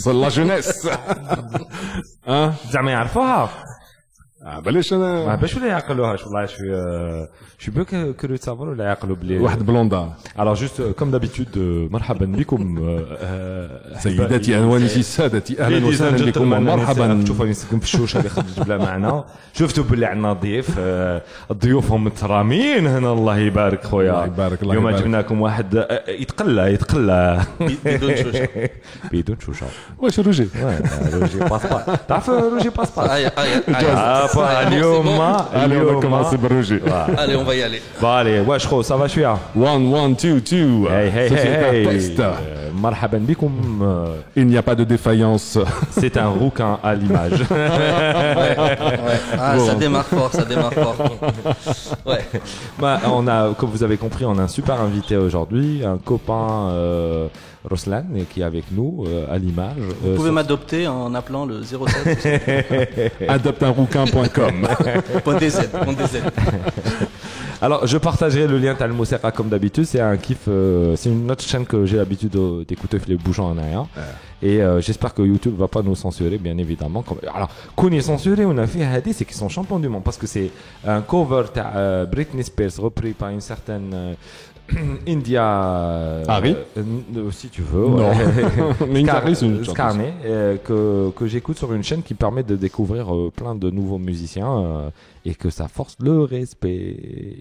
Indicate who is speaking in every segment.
Speaker 1: C'est la jeunesse. Hein?
Speaker 2: زعما يعرفوها
Speaker 1: بلاش انا
Speaker 2: باش ولا يعقلوهاش والله je suis peu curieux de savoir ولا يعقلوا بلي
Speaker 1: واحد بلوندا.
Speaker 2: alors juste comme d'habitude مرحبا بكم
Speaker 1: سيداتي انوانسي سادتي اهلا وسهلا بكم ومرحبا.
Speaker 2: شوفوا نسكن في الشوشه اللي خرجت بلا معنى. شفتوا باللي عندنا ضيف الضيوف هم مترامين هنا الله يبارك خويا.
Speaker 1: الله يبارك الله
Speaker 2: اليوم
Speaker 1: يبارك.
Speaker 2: جبناكم واحد يتقلى
Speaker 3: بدون شوشه.
Speaker 2: بدون شوشه.
Speaker 1: واش روجي
Speaker 2: روجي باسبا تعرف روجي باسبا
Speaker 1: اليوم كومونسي بالروجي.
Speaker 3: Allez, on va y aller.
Speaker 2: فالي واش خو صافا شويه
Speaker 1: 1 1 2 2
Speaker 2: هي مرحبا بكم.
Speaker 1: Il n'y a pas de défaillance.
Speaker 2: C'est un rouquin à l'image.
Speaker 3: Ah, ça démarre fort. Ouais.
Speaker 2: Bah, on a, comme vous avez compris, on a un super invité aujourd'hui, un copain Ruslan qui est avec nous à l'image.
Speaker 3: Vous pouvez m'adopter en appelant le 07
Speaker 1: Adopteunrouquin.com.
Speaker 3: .dz.
Speaker 2: Alors, je partagerai le lien Talmosera comme d'habitude. C'est un kiff. C'est une autre chaîne que j'ai l'habitude d'écouter les bouchons en arrière. Et j'espère que YouTube va pas nous censurer, bien évidemment. Alors, qu'on est censuré, on a fait Hadi, c'est qu'ils sont champions du monde parce que c'est un cover de Britney Spears repris par une certaine India.
Speaker 1: Harry,
Speaker 2: si tu veux.
Speaker 1: Non. Mais une Harry, c'est une
Speaker 2: Scarney, que j'écoute sur une chaîne qui permet de découvrir plein de nouveaux musiciens et que ça force le respect.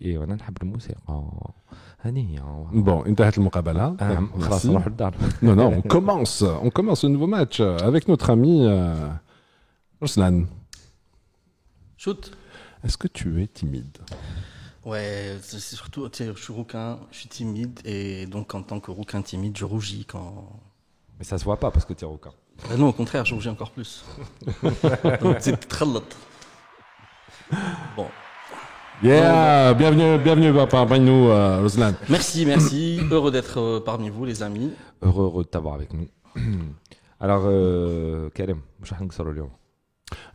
Speaker 2: Et on a le musique.
Speaker 1: Bon, انتهت المقابلة.
Speaker 2: خلاص نروح للدار.
Speaker 1: Non, on commence ce nouveau match avec notre ami Ruslan.
Speaker 3: Shoot.
Speaker 1: Est-ce que tu es timide?
Speaker 3: Ouais, c'est surtout, tu sais, je suis rouquin, je suis timide et donc en tant que rouquin timide, je rougis quand.
Speaker 2: Mais ça se voit pas parce que tu es rouquin.
Speaker 3: Non, au contraire, je rougis encore plus. Donc c'est très lot. Bon.
Speaker 1: Yeah, bienvenue parmi nous, Ruslan.
Speaker 3: Merci. Heureux d'être parmi vous, les amis.
Speaker 2: Heureux de t'avoir avec nous. Alors, Karim, مش حنكسر اليوم.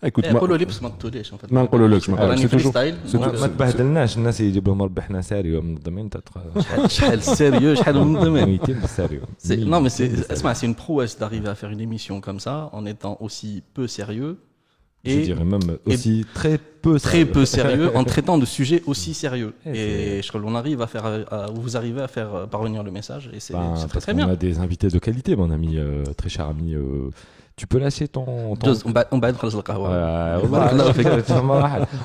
Speaker 1: Écoute, moi,
Speaker 3: قولوا لي بس ما تطوليش en fait.
Speaker 1: ما نقولولكش
Speaker 3: راني
Speaker 1: c'est
Speaker 3: فري
Speaker 1: toujours
Speaker 3: ستايل.
Speaker 2: ما تبهدلناش الناس يجيب لهم ربي حنا ساريو منظمين
Speaker 3: شحال سيريو شحال منظمين.
Speaker 2: ميتين بالساريو.
Speaker 3: Non mais c'est une prouesse d'arriver à faire une émission comme ça en étant aussi peu sérieux.
Speaker 2: Je dirais même aussi très peu
Speaker 3: sérieux en traitant de sujets aussi sérieux. Et je crois qu'on arrive à faire, vous arrivez à faire parvenir le message et c'est très bien.
Speaker 2: On a des invités de qualité, mon ami, très cher ami. Tu peux lâcher ton...
Speaker 3: On va être à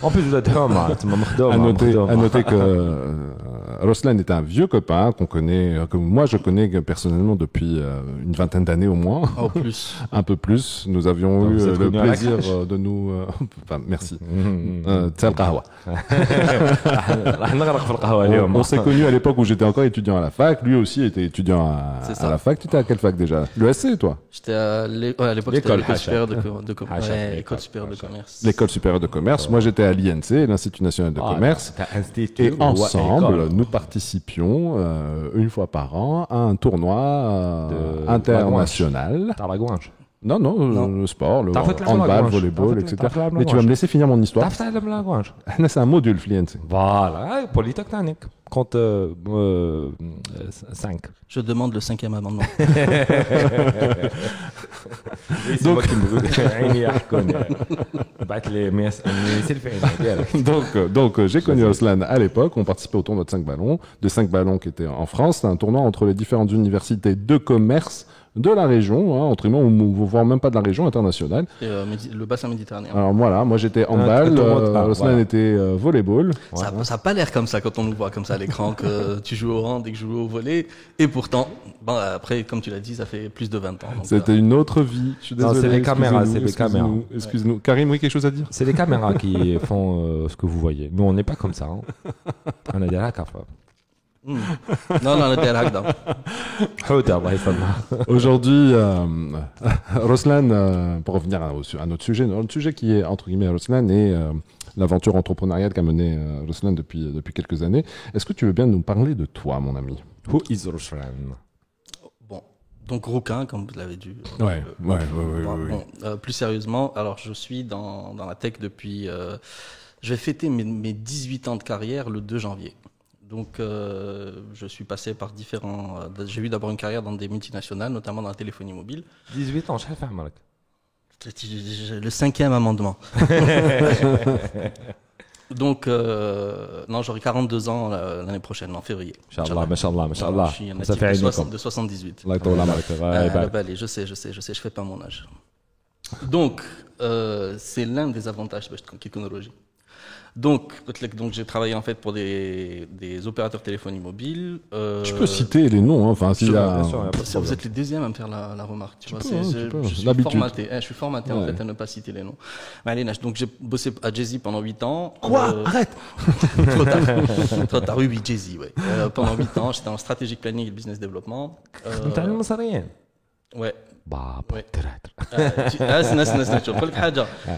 Speaker 2: En plus, vous êtes
Speaker 1: à noter que Ruslan est un vieux copain qu'on connaît, que moi je connais personnellement depuis une vingtaine d'années au moins. Un peu plus. Nous avions eu le plaisir de nous... Enfin, merci. On s'est connus à l'époque où j'étais encore étudiant à la fac. Lui aussi était étudiant à la fac. Tu étais à quelle fac déjà? L'ESC, toi?
Speaker 3: J'étais à l'époque, l'école supérieure de commerce. L'école supérieure de commerce.
Speaker 1: L'école supérieure de commerce. Moi, j'étais à l'INC, l'Institut national de commerce. Et ensemble, nous participions une fois par an à un tournoi international. Non, le sport, le handball, volleyball, etc. Mais tu vas me laisser finir mon histoire. C'est un module, l'INC.
Speaker 2: Voilà, polytechnique. Compte 5.
Speaker 3: Je demande le 5e amendement.
Speaker 1: Donc j'ai connu Ruslan à l'époque, on participait au tournoi de 5 ballons qui était en France. C'était un tournoi entre les différentes universités de commerce de la région, entre nous, voire même pas de la région internationale.
Speaker 3: Et le bassin méditerranéen.
Speaker 1: Alors voilà, moi j'étais handball, Ruslan était volleyball.
Speaker 3: Ça n'a pas l'air comme ça quand on nous voit comme ça à l'écran, que tu joues au hand et que je joue au volley. Et pourtant, bon, après, comme tu l'as dit, ça fait plus de 20 ans.
Speaker 1: C'était une autre vie. Je suis désolé.
Speaker 2: Non, c'est les caméras,
Speaker 1: Excuse-nous. Karim, oui, quelque chose à dire?
Speaker 2: C'est les caméras qui font ce que vous voyez. Nous, on n'est pas comme ça. Hein. On a des racks.
Speaker 3: Non, on était à l'Agda.
Speaker 1: Aujourd'hui, Ruslan, pour revenir à notre sujet, notre sujet qui est entre guillemets Ruslan et l'aventure entrepreneuriale qu'a menée Ruslan depuis quelques années. Est-ce que tu veux bien nous parler de toi, mon ami?
Speaker 2: Who is Ruslan?
Speaker 3: Bon, donc rouquin, comme vous l'avez dit.
Speaker 1: Ouais.
Speaker 3: Plus sérieusement, alors je suis dans la tech depuis. Je vais fêter mes 18 ans de carrière le 2 janvier. Donc, je suis passé par différents... j'ai eu d'abord une carrière dans des multinationales, notamment dans la téléphonie mobile.
Speaker 2: 18 ans, je sais faire, Marc.
Speaker 3: Le 5e amendement. Donc, non, j'aurai 42 ans l'année prochaine, en février.
Speaker 2: Inch'Allah, mashallah.
Speaker 3: Je suis un natif de 78. Je sais, je fais pas mon âge. Donc, c'est l'un des avantages de la technologie. Donc, j'ai travaillé en fait pour des opérateurs téléphonie mobile.
Speaker 1: Tu peux citer les noms, hein. Enfin,
Speaker 3: vous êtes les deuxièmes à me faire la remarque. Tu vois, je suis formaté en fait à ne pas citer les noms. Donc, j'ai bossé à Jay-Z pendant 8 ans.
Speaker 2: Quoi Arrête.
Speaker 3: Trop tard. Oui, Jay-Z, ouais. Pendant 8 ans, j'étais en stratégique planning et business développement. Ouais.
Speaker 2: Bah,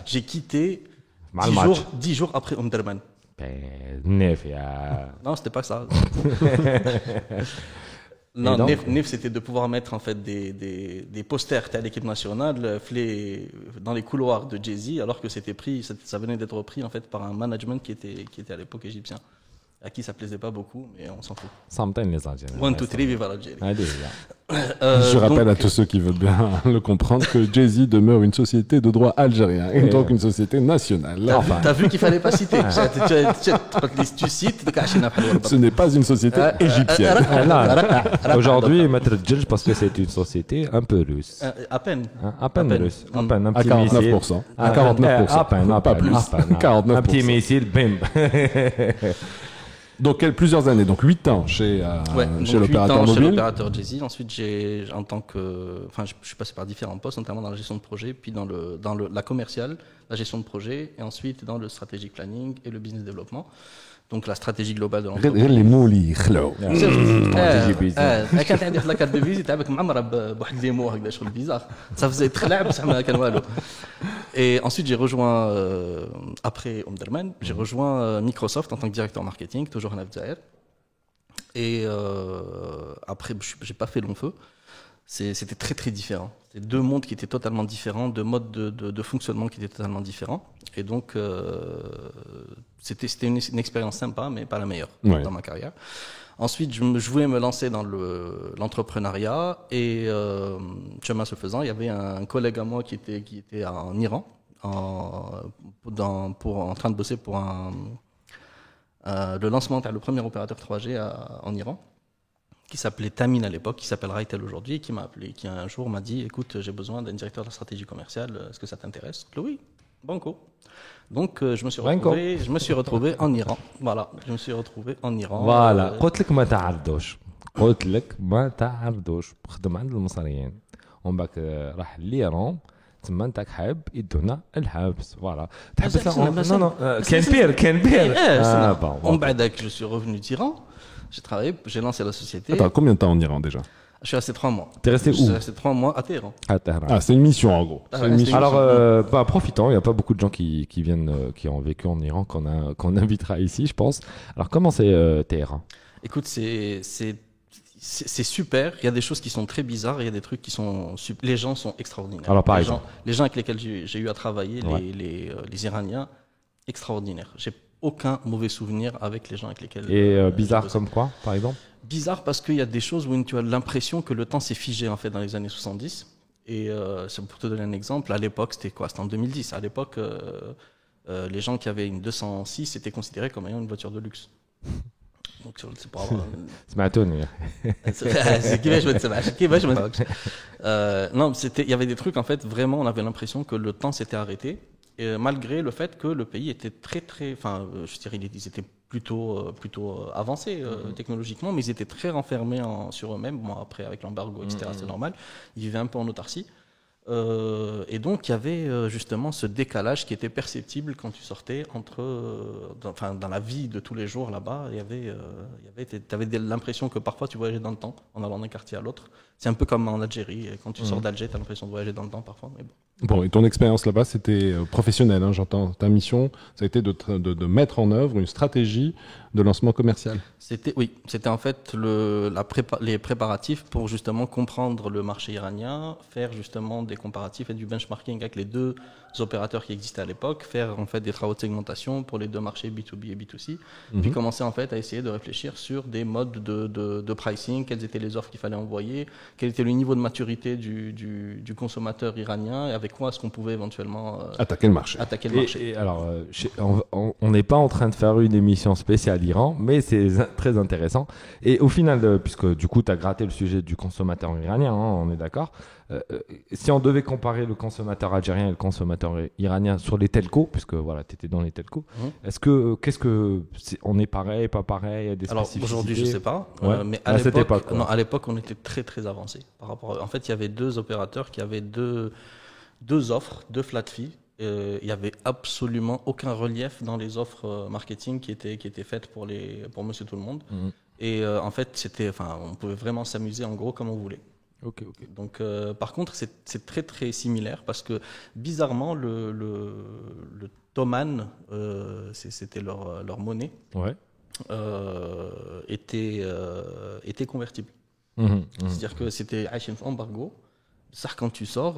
Speaker 3: j'ai quitté 10 jours après Omdurman. Non, c'était pas ça. Non, Nef, c'était de pouvoir mettre en fait des posters à l'équipe nationale dans les couloirs de Jay-Z, alors que ça venait d'être repris en fait par un management qui était à l'époque égyptien, à qui ça plaisait pas beaucoup, mais on s'en fout.
Speaker 2: Ça me tente les Algériens.
Speaker 3: 1, 2, 3, vive l'Algérie.
Speaker 1: Je rappelle à tous ceux qui veulent bien le comprendre que Jay-Z demeure une société de droit algérien et donc une société nationale.
Speaker 3: T'as vu qu'il fallait pas citer. Tu cites.
Speaker 1: Ce n'est pas une société égyptienne.
Speaker 2: Aujourd'hui, mettre Djedj parce que c'est une société un peu russe.
Speaker 3: À peine.
Speaker 2: À peine russe. À peine un
Speaker 1: petit missile. À 49%.
Speaker 2: À peine, pas plus.
Speaker 1: 49%.
Speaker 2: Un petit missile, bim.
Speaker 1: Donc plusieurs années, donc 8 ans chez l'opérateur mobile.
Speaker 3: Chez l'opérateur Jay-Z. Ensuite, je suis passé par différents postes, notamment dans la gestion de projet, puis dans la commerciale, la gestion de projet, et ensuite dans le strategic planning et le business développement. Donc la stratégie globale de l'entreprise.
Speaker 1: غير les mots اللي يخلعوا.
Speaker 3: كانت عندي واحد لاكارت دو فيزيت تاعك معمره بواحد لي مو هكذا شغل بيزار. Ça faisait تخلع بصح ما كان والو. Et ensuite j'ai rejoint après Omdurman, j'ai rejoint Microsoft en tant que directeur marketing, toujours en Algérie. Et après j'ai pas fait long feu. C'était très très différent. C'était deux mondes qui étaient totalement différents, deux modes de fonctionnement qui étaient totalement différents. Et donc, c'était une expérience sympa, mais pas la meilleure dans ma carrière. Ensuite, je voulais me lancer dans l'entrepreneuriat et chemin se faisant, il y avait un collègue à moi qui était en Iran, en train de bosser pour le lancement vers le premier opérateur 3G en Iran, qui s'appelait Tamine à l'époque, qui s'appelle Raitel aujourd'hui, qui m'a appelé, qui un jour m'a dit, écoute, j'ai besoin d'un directeur de la stratégie commerciale, est-ce que ça t'intéresse? Oui, banco. Donc je me suis retrouvé en Iran. Voilà, je me suis retrouvé en Iran.
Speaker 2: Voilà, قلت لك ما تعرضوش خدم عند المصريين ومن بعد راح لإيران تما انت حاب يدونا الحبس فوالا تحبس non كان بير
Speaker 3: ومن بعدك je suis revenu d'Iran. J'ai travaillé, j'ai lancé la société.
Speaker 1: Attends, combien de temps en Iran déjà?
Speaker 3: Je suis resté 3 mois.
Speaker 1: T'es resté où?
Speaker 3: Je suis resté 3 mois à Téhéran.
Speaker 1: Ah, c'est une mission en gros.
Speaker 2: Alors, profitons, il n'y a pas beaucoup de gens qui viennent, qui ont vécu en Iran, qu'on invitera ici, je pense. Alors, comment c'est Téhéran?
Speaker 3: Écoute, c'est super. Il y a des choses qui sont très bizarres. Il y a des trucs qui sont... Les gens sont extraordinaires.
Speaker 2: Alors, par exemple
Speaker 3: les gens avec lesquels j'ai eu à travailler, les Iraniens, extraordinaires. J'ai aucun mauvais souvenir avec les gens avec lesquels...
Speaker 2: Et bizarre comme quoi, par exemple?
Speaker 3: Bizarre parce qu'il y a des choses où tu as l'impression que le temps s'est figé en fait dans les années 70. Et pour te donner un exemple, à l'époque, c'était quoi? C'était en 2010. À l'époque, les gens qui avaient une 206 étaient considérés comme ayant une voiture de luxe. Donc c'est pas...
Speaker 2: سمعتوني.
Speaker 3: Non, il y avait des trucs en fait, vraiment, on avait l'impression que le temps s'était arrêté. Et malgré le fait que le pays était je dirais, ils étaient plutôt avancés technologiquement, mais ils étaient très renfermés sur eux-mêmes. Bon, après, avec l'embargo, etc., c'est normal. Ils vivaient un peu en autarcie. Et donc, il y avait justement ce décalage qui était perceptible quand tu sortais dans la vie de tous les jours là-bas. Tu avais l'impression que parfois tu voyageais dans le temps en allant d'un quartier à l'autre. C'est un peu comme en Algérie. Quand tu sors d'Alger, tu as l'impression de voyager dans le temps parfois. Mais bon.
Speaker 1: Bon, et ton expérience là-bas, c'était professionnel, hein, j'entends. Ta mission, ça a été de mettre en œuvre une stratégie de lancement commercial.
Speaker 3: C'était en fait les préparatifs pour justement comprendre le marché iranien, faire justement des comparatifs et du benchmarking avec les deux opérateurs qui existaient à l'époque, faire en fait des travaux de segmentation pour les deux marchés B2B et B2C, puis commencer en fait à essayer de réfléchir sur des modes de pricing, quelles étaient les offres qu'il fallait envoyer, quel était le niveau de maturité du consommateur iranien et avec quoi est-ce qu'on pouvait éventuellement
Speaker 1: attaquer le marché.
Speaker 2: Et alors, on n'est pas en train de faire une émission spéciale Iran, mais c'est très intéressant. Et au final, puisque du coup, tu as gratté le sujet du consommateur iranien, hein, on est d'accord. Si on devait comparer le consommateur algérien et le consommateur iranien sur les telcos, puisque voilà, tu étais dans les telcos, on est pareil, pas pareil, il y a des spécificités?
Speaker 3: Alors aujourd'hui, je sais pas, mais à l'époque, on était très très avancé par rapport. En fait, il y avait deux opérateurs qui avaient deux offres, deux flat fees. Il n'y avait absolument aucun relief dans les offres marketing qui étaient faites pour Monsieur Tout le Monde. Et en fait, on pouvait vraiment s'amuser en gros comme on voulait.
Speaker 2: Okay.
Speaker 3: Donc, par contre, c'est très très similaire parce que bizarrement, le Thomann, c'était leur monnaie, était convertible. C'est-à-dire que c'était Hachem embargo. Ça, quand tu sors,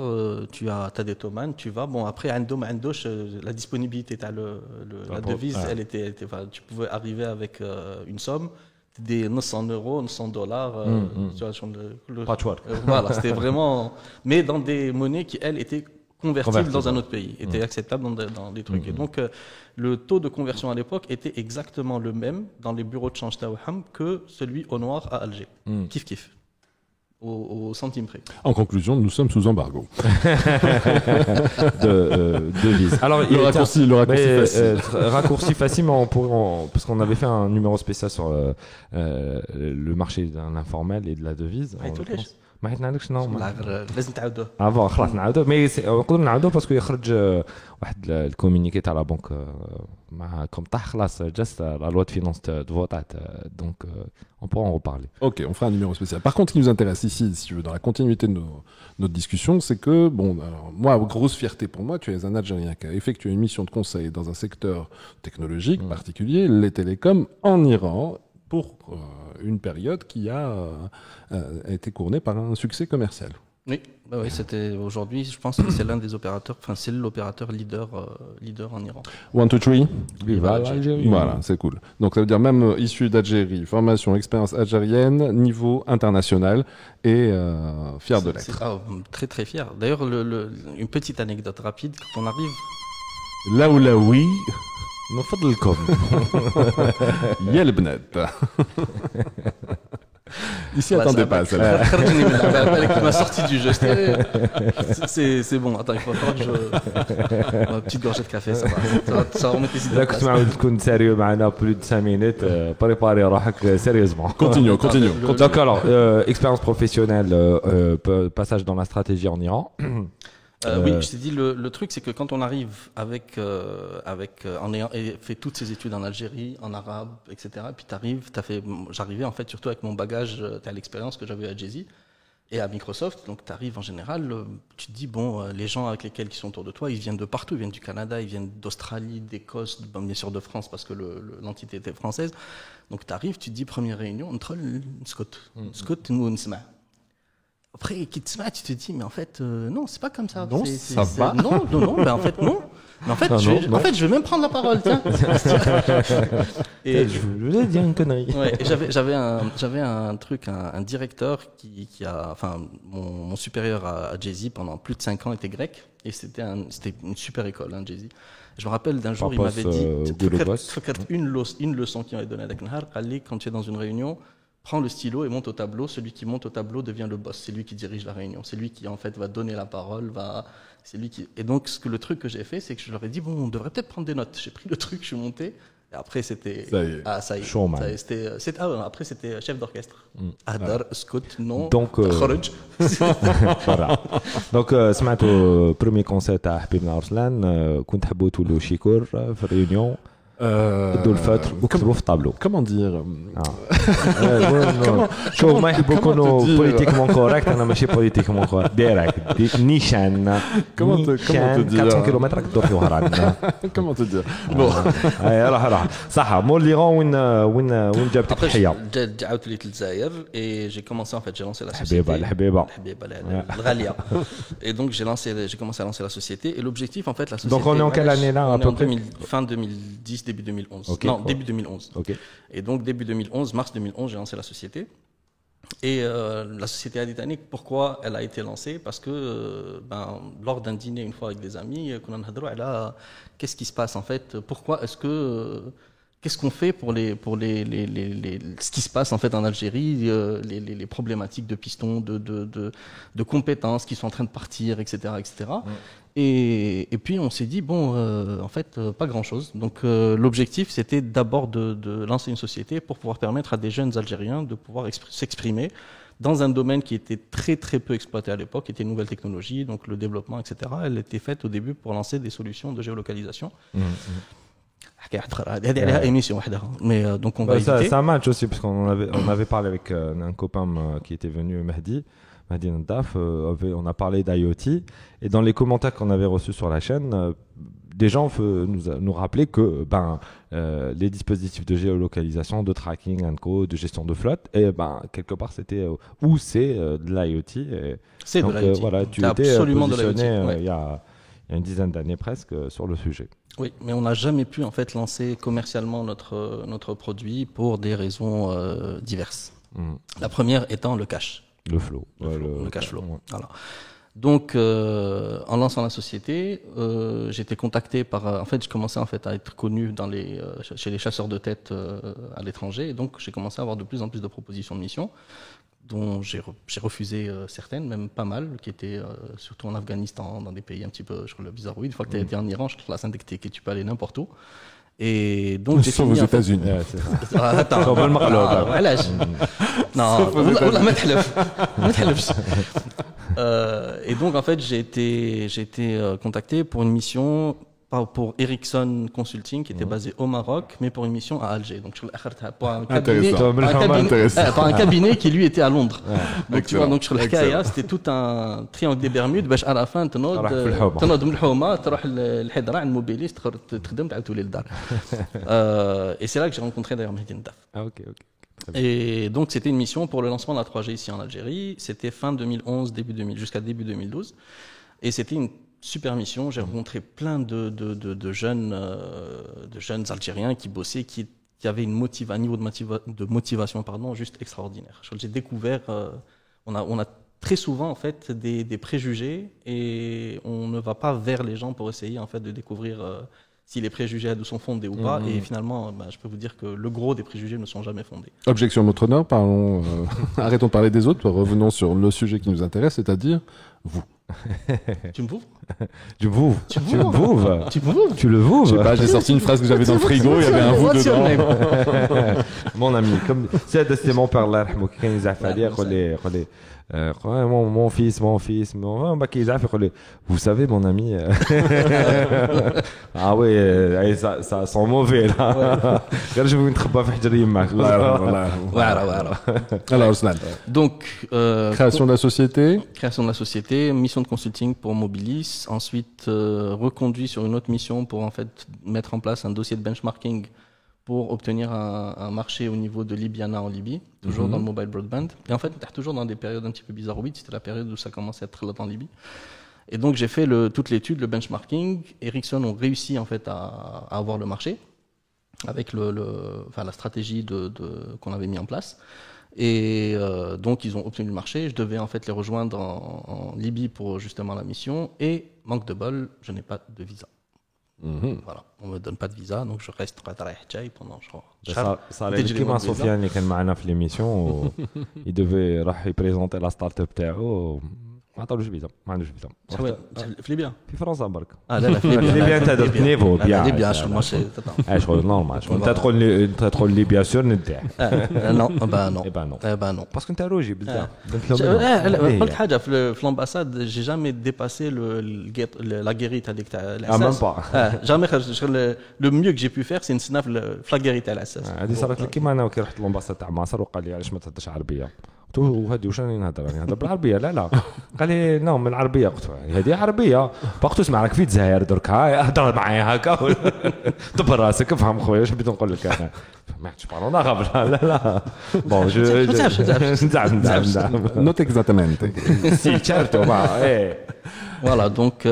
Speaker 3: tu as des Thomann, tu vas. Bon, après, la disponibilité, la devise, tu pouvais arriver avec une somme, des 900 €, 900 $.
Speaker 2: Patchwork.
Speaker 3: Voilà, c'était vraiment. Mais dans des monnaies qui, elles, étaient convertibles dans un autre pays, étaient acceptables dans des trucs. Et donc, le taux de conversion à l'époque était exactement le même dans les bureaux de change Tawham que celui au noir à Alger. Kiff. Au centime près.
Speaker 1: En conclusion, nous sommes sous embargo.
Speaker 2: Devise. Alors,
Speaker 1: le raccourci facile.
Speaker 2: Raccourci facile, mais parce qu'on avait fait un numéro spécial sur le marché de l'informel et de la devise. ما حيت نعاودوش نو
Speaker 3: لازم تعاودوه
Speaker 2: خلاص نعاودوه مي نقدروا نعاودوه باسكو يخرج واحد الكومونيكي تاع لا بنك مع كوم طاح خلاص جاست لا لوا دو فينانس فوتات دونك on pourra en reparler.
Speaker 1: Ok, on fera un numéro spécial. Par contre, ce qui nous intéresse ici, si tu veux, dans la continuité de notre discussion, c'est que, alors, moi, grosse fierté pour moi, tu es un Algérien qui a effectué une mission de conseil dans un secteur technologique particulier, les télécoms, en Iran, pour une période qui a été couronnée par un succès commercial.
Speaker 3: Oui, c'était aujourd'hui, je pense que c'est l'un des opérateurs, c'est l'opérateur leader en Iran.
Speaker 1: 1, 2, 3.
Speaker 2: Viva Algérie.
Speaker 1: Voilà, c'est cool. Donc ça veut dire même issu d'Algérie, formation, expérience algérienne, niveau international et fier de l'être.
Speaker 3: Très très fier. D'ailleurs, une petite anecdote rapide, quand on arrive...
Speaker 1: Laoulaoui.
Speaker 2: نفضلكم
Speaker 1: يا البنات. Ici, attendez pas, celle-là.
Speaker 3: Il m'a sorti du jeu. C'est bon. Attends, il faut falloir que je... Une petite gorgée de café, ça va remettre les idées.
Speaker 2: Là, كنت معود تكون sérieux معنا plus de 5 minutes. Préparez روحك sérieusement.
Speaker 1: Continue.
Speaker 2: Donc alors, expérience professionnelle, passage dans la stratégie en Iran.
Speaker 3: Oui, je t'ai dit, le truc, c'est que quand on arrive en ayant fait toutes ces études en Algérie, en arabe, etc., puis j'arrivais en fait surtout avec mon bagage, t'as l'expérience que j'avais à Jay-Z et à Microsoft, donc tu arrives en général, tu te dis, les gens avec lesquels ils sont autour de toi, ils viennent de partout, ils viennent du Canada, ils viennent d'Australie, d'Écosse, bien sûr de France, parce que l'entité était française. Donc tu arrives, tu te dis, première réunion, Scott, nous, on se met. Après, tu te dis, mais en fait, non, c'est pas comme ça.
Speaker 1: Non, ça va.
Speaker 3: Non, mais en fait, non. Mais en fait, je vais même prendre la parole, tiens.
Speaker 2: Et je voulais dire une connerie.
Speaker 3: Ouais, et j'avais un truc, un directeur qui a, enfin, mon supérieur à Jay-Z pendant plus de 5 ans était grec, et c'était une super école, hein, Jay-Z. Je me rappelle d'un jour, il m'avait dit, une leçon qu'il m'avait donnée avec Nahar, allez, quand tu es dans une réunion, prends le stylo et monte au tableau. Celui qui monte au tableau devient le boss. C'est lui qui dirige la réunion. C'est lui qui, en fait, va donner la parole. C'est lui qui... Et donc, le truc que j'ai fait, c'est que je leur ai dit, on devrait peut-être prendre des notes. J'ai pris le truc, je suis monté. Et après, c'était... Ça y est.
Speaker 2: Showman.
Speaker 3: Après, c'était chef d'orchestre. Adar, Scott, non.
Speaker 2: Donc, voilà. Donc, سمعتوا premier concert تاع حبيبنا أرسلان كنت حبوا تولوا شيكور في الريونيون الفتر وكتبوا في الطابلو.
Speaker 1: Comment dire
Speaker 2: شوف ما يحبوا يكونوا بوليتيكمون كوريكت انا ماشي بوليتيكمون كوريكت ديريكت نيشان 400 كيلومتر كدور في وهران.
Speaker 1: Comment te dire bon
Speaker 2: راح صح مول ليرون وين جابتك الحياه.
Speaker 3: عاودت لي للجزائر et j'ai commencé en fait j'ai lancé la société
Speaker 2: الحبيبه
Speaker 3: الغاليه et donc j'ai commencé à lancer la société et l'objectif en fait la société.
Speaker 2: Donc on est en quelle année là à peu près?
Speaker 3: Fin 2010 début 2011.
Speaker 2: Okay.
Speaker 3: Non, début 2011.
Speaker 2: Okay.
Speaker 3: Et donc début 2011, mars 2011, j'ai lancé la société. Et la société Aditanic, pourquoi elle a été lancée? Parce que lors d'un dîner une fois avec des amis, qu'est-ce qui se passe en fait? Pourquoi est-ce que qu'est-ce qu'on fait pour ce qui se passe en fait en Algérie, les problématiques de pistons, de compétences qui sont en train de partir, etc., etc. Ouais. Et puis on s'est dit en fait pas grand-chose. Donc l'objectif c'était d'abord de lancer une société pour pouvoir permettre à des jeunes Algériens de pouvoir s'exprimer dans un domaine qui était très très peu exploité à l'époque, qui était une nouvelle technologie, donc le développement, etc. Elle était faite au début pour lancer des solutions de géolocalisation. Mais donc on va éviter.
Speaker 2: C'est un match aussi parce qu'on avait parlé avec un copain qui était venu, Mahdi Nandaf, on a parlé d'IoT et dans les commentaires qu'on avait reçus sur la chaîne, des gens nous rappelaient que les dispositifs de géolocalisation, de tracking and co, de gestion de flotte, et quelque part c'était de l'IoT.
Speaker 3: C'est
Speaker 2: donc,
Speaker 3: de l'IoT.
Speaker 2: Voilà, tu étais
Speaker 3: absolument
Speaker 2: positionné
Speaker 3: de l'IoT.
Speaker 2: Il y a une dizaine d'années presque sur le sujet.
Speaker 3: Oui, mais on n'a jamais pu en fait lancer commercialement notre produit pour des raisons diverses. La première étant le cash.
Speaker 2: Le flow.
Speaker 3: Le cash flow. Ouais. Voilà. Donc, en lançant la société, j'étais contacté par. En fait, je commençais en fait à être connu chez les chasseurs de tête à l'étranger, et donc j'ai commencé à avoir de plus en plus de propositions de missions, dont j'ai refusé certaines, même pas mal, qui étaient surtout en Afghanistan, dans des pays un petit peu sur le bizarroïde. Une fois que tu as été en Iran, je te laisse indexer que tu peux aller n'importe où. Et donc j'ai
Speaker 1: sauf aux États-Unis.
Speaker 3: Attends. Non, ما تحلفش. Et donc en fait j'ai été contacté pour une mission pour Ericsson Consulting qui était basé au Maroc mais pour une mission à Alger. Donc pour un cabinet qui lui était à Londres. Donc tu vois donc sur الحكايه c'était tout un triangle des Bermudes باش à la fin تنوض من الحومه تروح للحضره عند موبيليست تخدم تعاود تولي للدار. Et c'est là que j'ai rencontré d'ailleurs Mahdi Nandaf.
Speaker 2: Ah OK.
Speaker 3: Et donc c'était une mission pour le lancement de la 3G ici en Algérie, c'était fin 2011 jusqu'à début 2012 et c'était une super mission. J'ai rencontré plein de jeunes Algériens qui bossaient, qui avaient un niveau de motivation juste extraordinaire. J'ai découvert, on a très souvent en fait des préjugés et on ne va pas vers les gens pour essayer en fait de découvrir si les préjugés sont fondés ou pas. Et finalement, je peux vous dire que le gros des préjugés ne sont jamais fondés.
Speaker 1: Objection de notre honneur, arrêtons de parler des autres, revenons sur le sujet qui nous intéresse, c'est-à-dire vous.
Speaker 3: Tu me vouves?
Speaker 2: Tu vouves. Tu le vouves.
Speaker 1: Je sais pas, j'ai sorti une phrase que j'avais dans le frigo, il y avait un vous dedans.
Speaker 2: Mon ami, comme c'est mon père là, mon fils, vous savez mon ami. Ah oui, ça sent mauvais là. Je vais me tromper في حجري معك.
Speaker 3: Voilà.
Speaker 1: Alors Oslan.
Speaker 3: Donc
Speaker 1: création de la société,
Speaker 3: mission de consulting pour Mobilis, ensuite reconduit sur une autre mission pour en fait mettre en place un dossier de benchmarking pour obtenir un marché au niveau de Libyana en Libye, toujours dans le mobile broadband. Et en fait, toujours dans des périodes un petit peu bizarroïdes, c'était la période où ça commençait à être là en Libye. Et donc j'ai fait toute l'étude, le benchmarking. Ericsson ont réussi en fait à avoir le marché avec la stratégie qu'on avait mis en place. Et donc ils ont obtenu le marché. Je devais en fait les rejoindre en Libye pour justement la mission. Et manque de bol, je n'ai pas de visa. Voilà, on me donne pas de visa, donc je reste pendant
Speaker 2: ça allait كيما سفيان اللي كان معنا في l'émission il devait راح يبريزونتي la start-up تاعو ما عطاولوش فيزا ما عندوش فيزا
Speaker 3: في ليبيا
Speaker 2: في فرنسا برك
Speaker 3: لا في
Speaker 2: ليبيا انت درت نيفو
Speaker 3: بيان ليبيا شغل ماشي
Speaker 2: شغل نورمال انت تدخل ليبيا سور نديع
Speaker 3: نو نو
Speaker 2: باسكو انت روجي بزاف
Speaker 3: قلت حاجه في الامباساد جي جامي ديباسي لا غيريت هذيك تاع الاساس جامي شغل لو ميو كو جي بو فير سي نسنا في لا غيريت تاع الاساس
Speaker 2: هذه صارت لي كيما انا كي رحت الامباساد تاع مصر وقال لي علاش ما تهضرش عربيه قلت له وهذه واش راني نهضر بالعربيه لا قال لي نو من العربيه قلت له هذه عربيه باقي تسمع راك في الجزائر درك اهضر معايا هكا دبر راسك افهم خويا واش بغيت نقول لك انا ما عرفتش بالون عربي لا بون جو نزعم
Speaker 1: نوت اكزاتامنتي
Speaker 2: سي certo
Speaker 3: Voilà, donc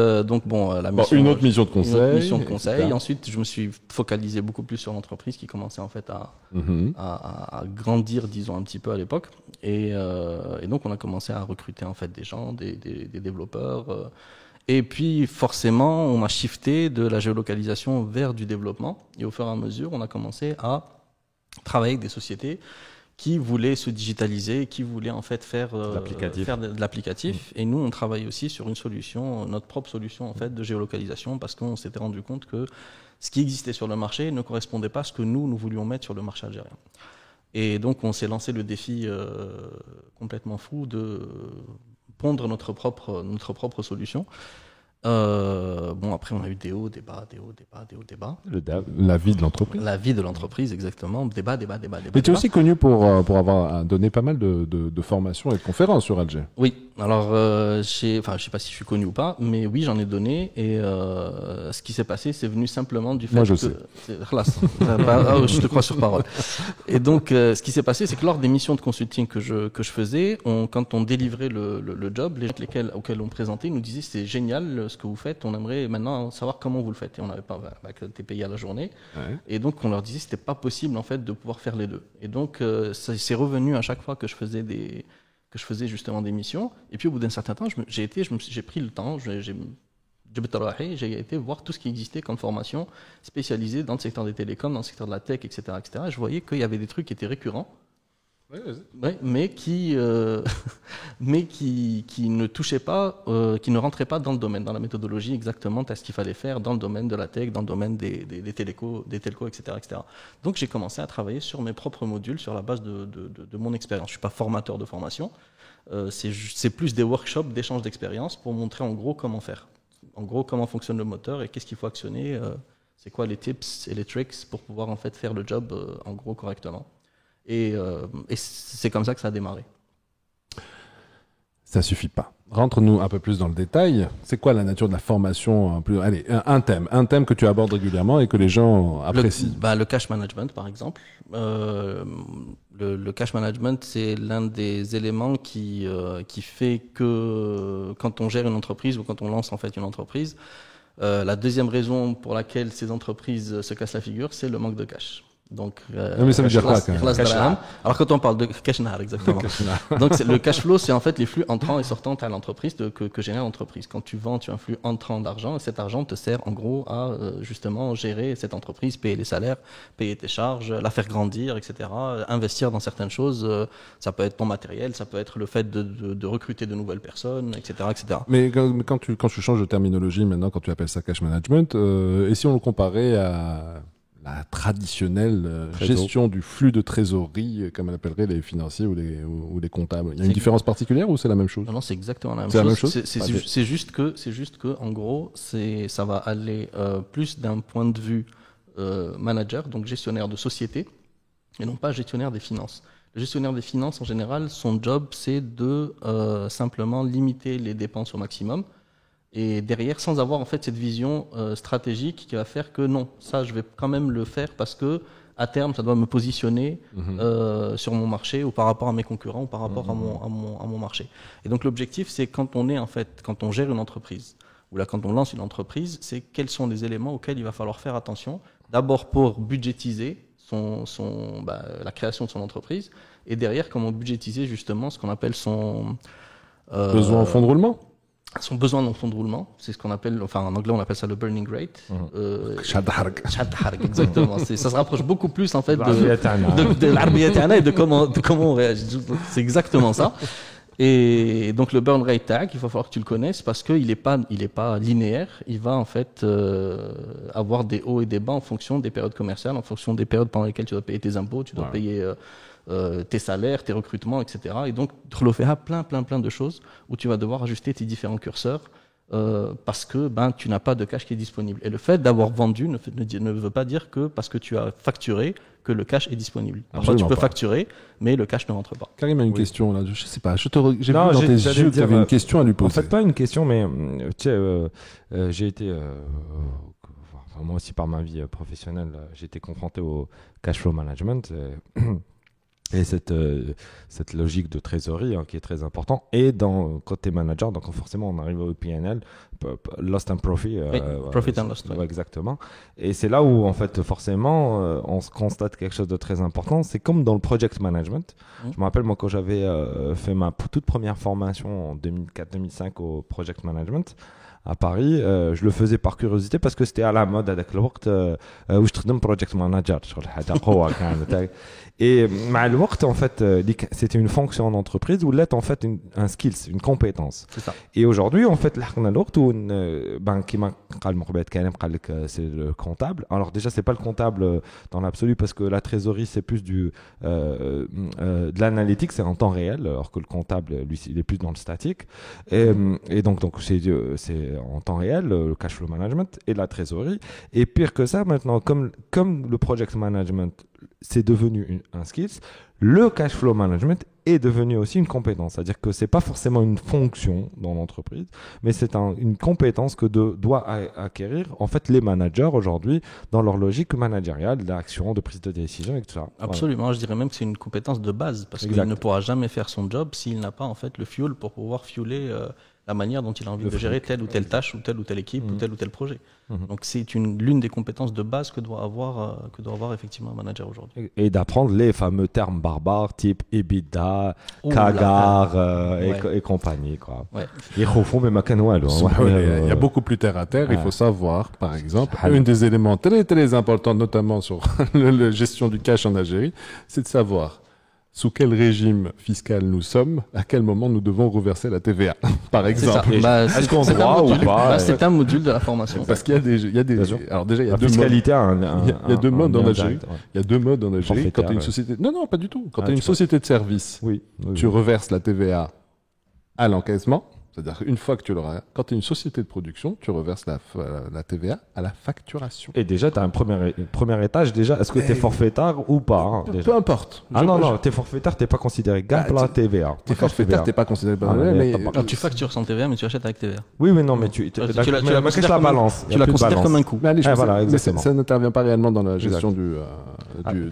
Speaker 3: bon, la mission,
Speaker 1: une autre mission de conseil.
Speaker 3: Une autre mission de conseil. Ensuite, je me suis focalisé beaucoup plus sur l'entreprise qui commençait en fait à grandir, disons un petit peu à l'époque. Et donc, on a commencé à recruter en fait des gens, des développeurs. Et puis, forcément, on a shifté de la géolocalisation vers du développement. Et au fur et à mesure, on a commencé à travailler avec des sociétés qui voulaient se digitaliser, qui voulaient en fait faire de l'applicatif. Et nous, on travaille aussi sur une solution, notre propre solution en fait de géolocalisation, parce qu'on s'était rendu compte que ce qui existait sur le marché ne correspondait pas à ce que nous voulions mettre sur le marché algérien. Et donc, on s'est lancé le défi complètement fou de pondre notre propre solution. Bon, après, on a eu des hauts, des bas.
Speaker 1: La vie de l'entreprise.
Speaker 3: La vie de l'entreprise, exactement. Débat.
Speaker 1: Mais tu es aussi connu pour avoir donné pas mal de formations et de conférences sur Alger.
Speaker 3: Oui. Alors, je sais pas si je suis connu ou pas, mais oui, j'en ai donné. Et ce qui s'est passé, c'est venu simplement du fait
Speaker 1: Moi, je
Speaker 3: que...
Speaker 1: sais.
Speaker 3: Je te crois sur parole. Et donc, ce qui s'est passé, c'est que lors des missions de consulting que je faisais, quand on délivrait le job, les gens auxquels on présentait nous disaient c'est génial ce que vous faites, on aimerait maintenant savoir comment vous le faites. Et on n'avait pas été payé à la journée. Ouais. Et donc, on leur disait que c'était pas possible en fait de pouvoir faire les deux. Et donc, c'est revenu à chaque fois que je faisais justement des missions. Et puis au bout d'un certain temps, j'ai pris le temps, j'ai été voir tout ce qui existait comme formation spécialisée dans le secteur des télécoms, dans le secteur de la tech, etc. Et je voyais qu'il y avait des trucs qui étaient récurrents, mais qui ne touchaient pas, qui ne rentraient pas dans le domaine, dans la méthodologie exactement à ce qu'il fallait faire dans le domaine de la tech, dans le domaine des télécos, etc. Donc j'ai commencé à travailler sur mes propres modules sur la base de mon expérience. Je suis pas formateur de formation. C'est plus des workshops d'échange d'expérience pour montrer en gros comment faire. En gros, comment fonctionne le moteur et qu'est-ce qu'il faut actionner, c'est quoi les tips et les tricks pour pouvoir en fait faire le job en gros correctement. Et c'est comme ça que ça a démarré.
Speaker 1: Ça suffit pas. Rentre-nous un peu plus dans le détail. C'est quoi la nature de la formation Allez, un thème que tu abordes régulièrement et que les gens apprécient.
Speaker 3: Le cash management, par exemple. Le cash management, c'est l'un des éléments qui fait que quand on gère une entreprise ou quand on lance en fait une entreprise, la deuxième raison pour laquelle ces entreprises se cassent la figure, c'est le manque de cash. Donc,
Speaker 1: mais ça veut dire quoi
Speaker 3: alors quand on parle de cash nahar, exactement. Donc le cash flow, c'est en fait les flux entrants et sortants à l'entreprise que génère l'entreprise. Quand tu vends, tu as un flux entrant d'argent et cet argent te sert en gros à justement gérer cette entreprise, payer les salaires, payer tes charges, la faire grandir, etc. Investir dans certaines choses, ça peut être ton matériel, ça peut être le fait de recruter de nouvelles personnes, etc.
Speaker 1: Mais quand tu changes de terminologie maintenant, quand tu appelles ça cash management, et si on le comparait à la traditionnelle gestion du flux de trésorerie, comme elle appellerait les financiers ou les comptables. Il y a une différence particulière ou c'est la même chose?
Speaker 3: Non, c'est exactement la même chose. C'est juste que, en gros, ça va aller plus d'un point de vue manager, donc gestionnaire de société, et non pas gestionnaire des finances. Le gestionnaire des finances, en général, son job, c'est de simplement limiter les dépenses au maximum. Et derrière, sans avoir en fait cette vision stratégique qui va faire que non, ça je vais quand même le faire parce que à terme, ça doit me positionner sur mon marché ou par rapport à mes concurrents ou par rapport à mon marché. Et donc l'objectif, c'est quand on gère une entreprise ou là quand on lance une entreprise, c'est quels sont les éléments auxquels il va falloir faire attention. D'abord pour budgétiser la création de son entreprise et derrière comment budgétiser justement ce qu'on appelle son
Speaker 1: besoin en fonds de roulement.
Speaker 3: Son besoin en fonds de roulement, c'est ce qu'on appelle, enfin en anglais on appelle ça le burning rate.
Speaker 1: Shad harg,
Speaker 3: exactement. Ça se rapproche beaucoup plus en fait de l'arbiyat et de comment on réagit. C'est exactement ça. Et donc le burn rate tag, il va falloir que tu le connaisses parce qu'il n'est pas linéaire. Il va en fait avoir des hauts et des bas en fonction des périodes commerciales, en fonction des périodes pendant lesquelles tu dois payer tes impôts, tu dois payer tes salaires, tes recrutements, etc. Et donc tu refais plein de choses où tu vas devoir ajuster tes différents curseurs parce que tu n'as pas de cash qui est disponible. Et le fait d'avoir vendu ne veut pas dire que parce que tu as facturé que le cash est disponible. Parfois, tu peux facturer, mais le cash ne rentre pas.
Speaker 1: Karim a une question là. Je sais pas. J'ai vu dans tes yeux que tu avais une question à lui poser.
Speaker 2: En fait, pas une question, mais tu sais, j'ai été, moi aussi par ma vie professionnelle, j'ai été confronté au cash flow management. Et cette logique de trésorerie qui est très importante. Et quand tu es manager, donc forcément on arrive au PNL, lost and profit.
Speaker 3: Profit and lost.
Speaker 2: Ouais, exactement. Et c'est là où en fait forcément on se constate quelque chose de très important. C'est comme dans le project management. Je me rappelle moi quand j'avais fait ma toute première formation en 2004-2005 au project management à Paris, je le faisais par curiosité parce que c'était à la mode à l'époque où je travaillais project manager sur et مع الوقت en fait c'était une fonction en entreprise où là en fait un skills, une compétence.
Speaker 3: C'est ça.
Speaker 2: Et aujourd'hui en fait لحقنا الوقت où كيما قال مقبل كريم قال لك c'est le comptable. Alors déjà c'est pas le comptable dans l'absolu parce que la trésorerie c'est plus de l'analytique, c'est en temps réel, alors que le comptable lui il est plus dans le statique. Et donc c'est en temps réel le cash flow management et la trésorerie. Et pire que ça maintenant, comme le project management c'est devenu un skills, le cash flow management est devenu aussi une compétence. C'est-à-dire que c'est pas forcément une fonction dans l'entreprise, mais c'est une compétence que doit acquérir en fait les managers aujourd'hui dans leur logique managériale, d'action, de prise de décision et tout ça.
Speaker 3: Absolument, voilà. Je dirais même que c'est une compétence de base parce qu'il ne pourra jamais faire son job s'il n'a pas en fait le fuel pour pouvoir fueler la manière dont il a envie de gérer telle ou telle tâche ou telle équipe ou tel tel projet. Donc c'est l'une des compétences de base que doit avoir effectivement un manager aujourd'hui.
Speaker 2: Et d'apprendre les fameux termes barbares type EBITDA, CAGR et compagnie quoi. Ouais. Il
Speaker 1: y a beaucoup plus terre à terre. Il faut savoir, par exemple, un des éléments très très importants, notamment sur la gestion du cash en Algérie, c'est de savoir sous quel régime fiscal nous sommes, à quel moment nous devons reverser la TVA, par exemple.
Speaker 2: Est-ce qu'on doit ou pas
Speaker 3: C'est un module de la formation.
Speaker 1: Parce qu'il y a des alors déjà il y a deux modes en Algérie. Il y a deux modes en Algérie. Quand tu es une société, non, pas du tout. Quand tu es une société de service, tu reverses la TVA à l'encaissement. C'est-à-dire une fois que tu l'auras, quand tu es une société de production, tu reverses la TVA à la facturation.
Speaker 2: Et déjà, tu as un premier étage. Déjà, est-ce que tu es forfaitard ou pas
Speaker 1: Peu importe.
Speaker 2: Non, tu es forfaitaire, tu n'es pas considéré gap la TVA.
Speaker 1: Tu es forfaitaire, tu n'es pas considéré mais
Speaker 3: tu factures sans TVA, mais tu achètes avec TVA.
Speaker 2: Oui, mais non, mais tu la balance.
Speaker 3: Tu la considères comme un coût.
Speaker 1: Mais ça n'intervient pas réellement dans la gestion de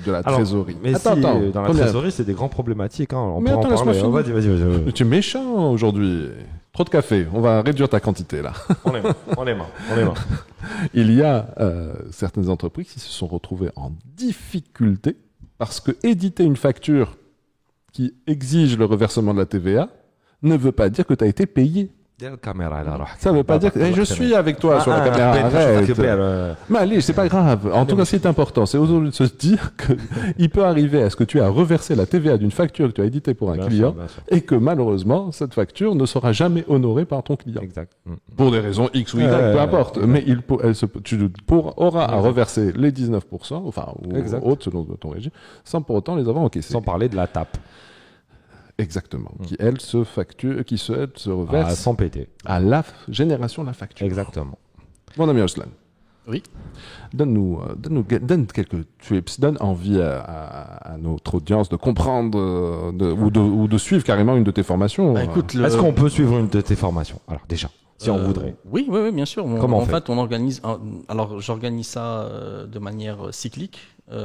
Speaker 1: la trésorerie.
Speaker 2: Mais dans la trésorerie, c'est des grandes problématiques. On peut en parler.
Speaker 1: Vas-y. Tu es méchant aujourd'hui. Trop de café, on va réduire ta quantité là.
Speaker 2: On est mort.
Speaker 1: Il y a certaines entreprises qui se sont retrouvées en difficulté parce que éditer une facture qui exige le reversement de la TVA ne veut pas dire que tu as été payé. Ça ne veut pas dire que je suis avec toi sur la caméra. Arrête. C'est pas grave. En tout cas, c'est important. C'est aujourd'hui de se dire qu'il peut arriver à ce que tu aies reversé la TVA d'une facture que tu as éditée pour un client et que malheureusement, cette facture ne sera jamais honorée par ton client.
Speaker 2: Exact.
Speaker 1: Pour des raisons X ou Y, peu importe. Mais tu auras à reverser les 19%, enfin, ou autres selon ton régime, sans pour autant les avoir encaissés.
Speaker 2: Sans parler de la tape.
Speaker 1: Exactement. Qui, elle, se reverse
Speaker 2: sans péter.
Speaker 1: À la génération de la facture.
Speaker 2: Exactement.
Speaker 1: Mon ami Oslan.
Speaker 3: Oui.
Speaker 1: Donne envie à notre audience de comprendre ou de suivre carrément une de tes formations.
Speaker 2: Est-ce qu'on peut suivre une de tes formations? Alors déjà, si on voudrait.
Speaker 3: Oui, bien sûr.
Speaker 2: Comment on
Speaker 3: fait on organise. Alors j'organise ça de manière cyclique,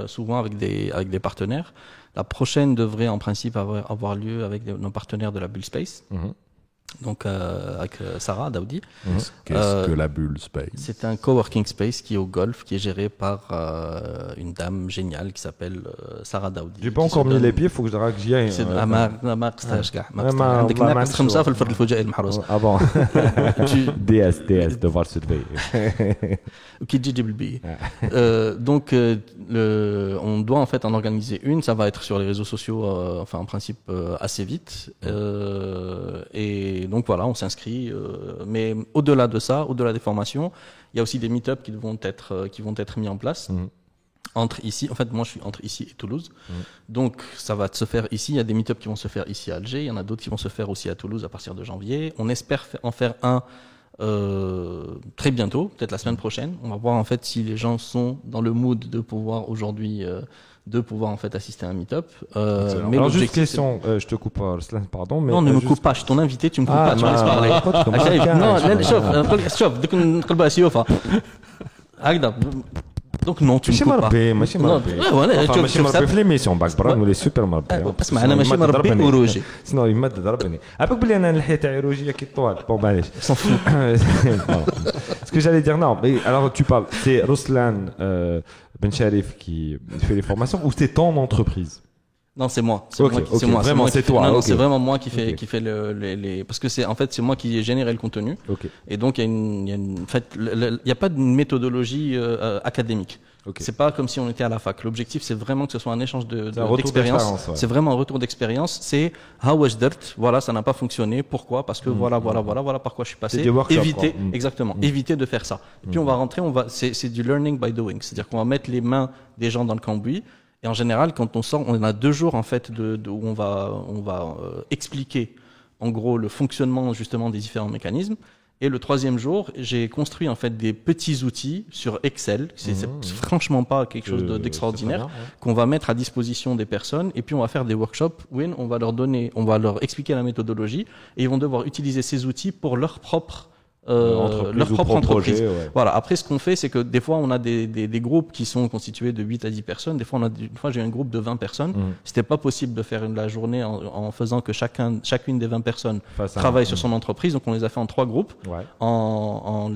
Speaker 3: souvent avec des partenaires. La prochaine devrait en principe avoir lieu avec nos partenaires de la Bull Space. Donc avec Sarah Daoudi.
Speaker 1: Qu'est-ce que la bulle space?
Speaker 3: C'est un coworking space qui est au Golfe, qui est géré par une dame géniale qui s'appelle Sarah Daoudi.
Speaker 2: J'ai pas encore mis les pieds, il faut que j'y aille.
Speaker 3: ما قصتهاش كاع عندك ناقص 5 في الفرد الفجائي المحروسه.
Speaker 2: Avant. DS devoir surveiller.
Speaker 3: Qui dit بالبي. Donc on doit en fait en organiser une, ça va être sur les réseaux sociaux enfin en principe assez vite et donc voilà, on s'inscrit mais au-delà de ça, au-delà des formations, il y a aussi des meet-ups qui vont être mis en place. Entre ici, en fait, moi je suis entre ici et Toulouse, donc ça va se faire ici. Il y a des meet-ups qui vont se faire ici à Alger, il y en a d'autres qui vont se faire aussi à Toulouse à partir de janvier. On espère en faire un très bientôt, peut-être la semaine prochaine. On va voir en fait si les gens sont dans le mood de pouvoir aujourd'hui de pouvoir en fait assister à un meet-up.
Speaker 2: Mais alors juste question, je te coupe, pardon. Mais
Speaker 3: non, ne me coupe pas, je suis ton invité, tu me coupes pas, tu me laisses parler. Non, شوف بدك نقلبها سيوفا هكذا. Donc non, tu me coupes pas.
Speaker 2: ماشي مربي ماشي مربي في ليميسيون باك برا نولي سوبر مربي.
Speaker 3: اسمع انا ماشي مربي وروجي.
Speaker 2: سينو يما تضربني. عباك بلي انا الحياه تاعي روجيه كي طوال. بون معليش. Ce que j'allais dire, non, mais alors tu parles, c'est Ruslan Ben Sharif qui fait les formations ou c'est ton entreprise?
Speaker 3: Non, c'est moi.
Speaker 2: C'est moi. Vraiment, c'est toi.
Speaker 3: Non, c'est vraiment moi qui fait les parce que c'est moi qui ai généré le contenu. Et donc il y a pas de méthodologie académique. C'est pas comme si on était à la fac. L'objectif c'est vraiment que ce soit un échange d'expérience. C'est vraiment un retour d'expérience. C'est voilà, ça n'a pas fonctionné. Pourquoi? Parce que voilà pourquoi je suis passé. Éviter éviter de faire ça. Et puis on va rentrer, c'est du learning by doing. C'est-à-dire qu'on va mettre les mains des gens dans le cambouis. Et en général, quand on sort, on a 2 jours en fait où on va expliquer en gros le fonctionnement justement des différents mécanismes. Et le 3e jour, j'ai construit en fait des petits outils sur Excel. C'est franchement pas quelque chose d'extraordinaire qu'on va mettre à disposition des personnes. Et puis on va faire des workshops où on va leur expliquer la méthodologie et ils vont devoir utiliser ces outils pour leur propre entreprise. Voilà. Après, ce qu'on fait, c'est que des fois, on a des groupes qui sont constitués de 8 à 10 personnes. Des fois, j'ai un groupe de 20 personnes. C'était pas possible de faire la journée en faisant que chacune des 20 personnes travaille sur son entreprise. Donc, on les a fait en 3 groupes, en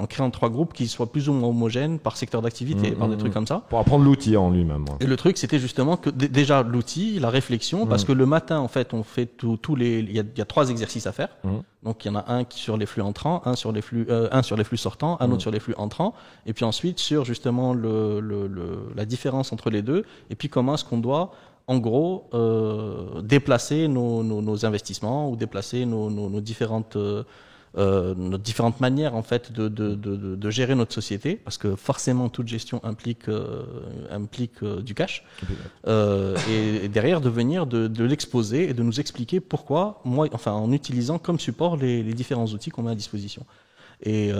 Speaker 3: créant 3 groupes qui soient plus ou moins homogènes par secteur d'activité, par des trucs comme ça.
Speaker 2: Pour apprendre l'outil en lui-même.
Speaker 3: Et le truc, c'était justement que déjà l'outil, la réflexion, parce que le matin, en fait, on fait il y a 3 exercices à faire. Donc, il y en a un sur les flux entrants, un sur les flux sortants, un autre sur les flux entrants, et puis ensuite sur justement la différence entre les deux, et puis comment est-ce qu'on doit en gros déplacer nos investissements ou déplacer nos différentes manières en fait de gérer notre société, parce que forcément toute gestion implique du cash, et derrière de venir de l'exposer et de nous expliquer pourquoi en utilisant comme support les différents outils qu'on met à disposition. Et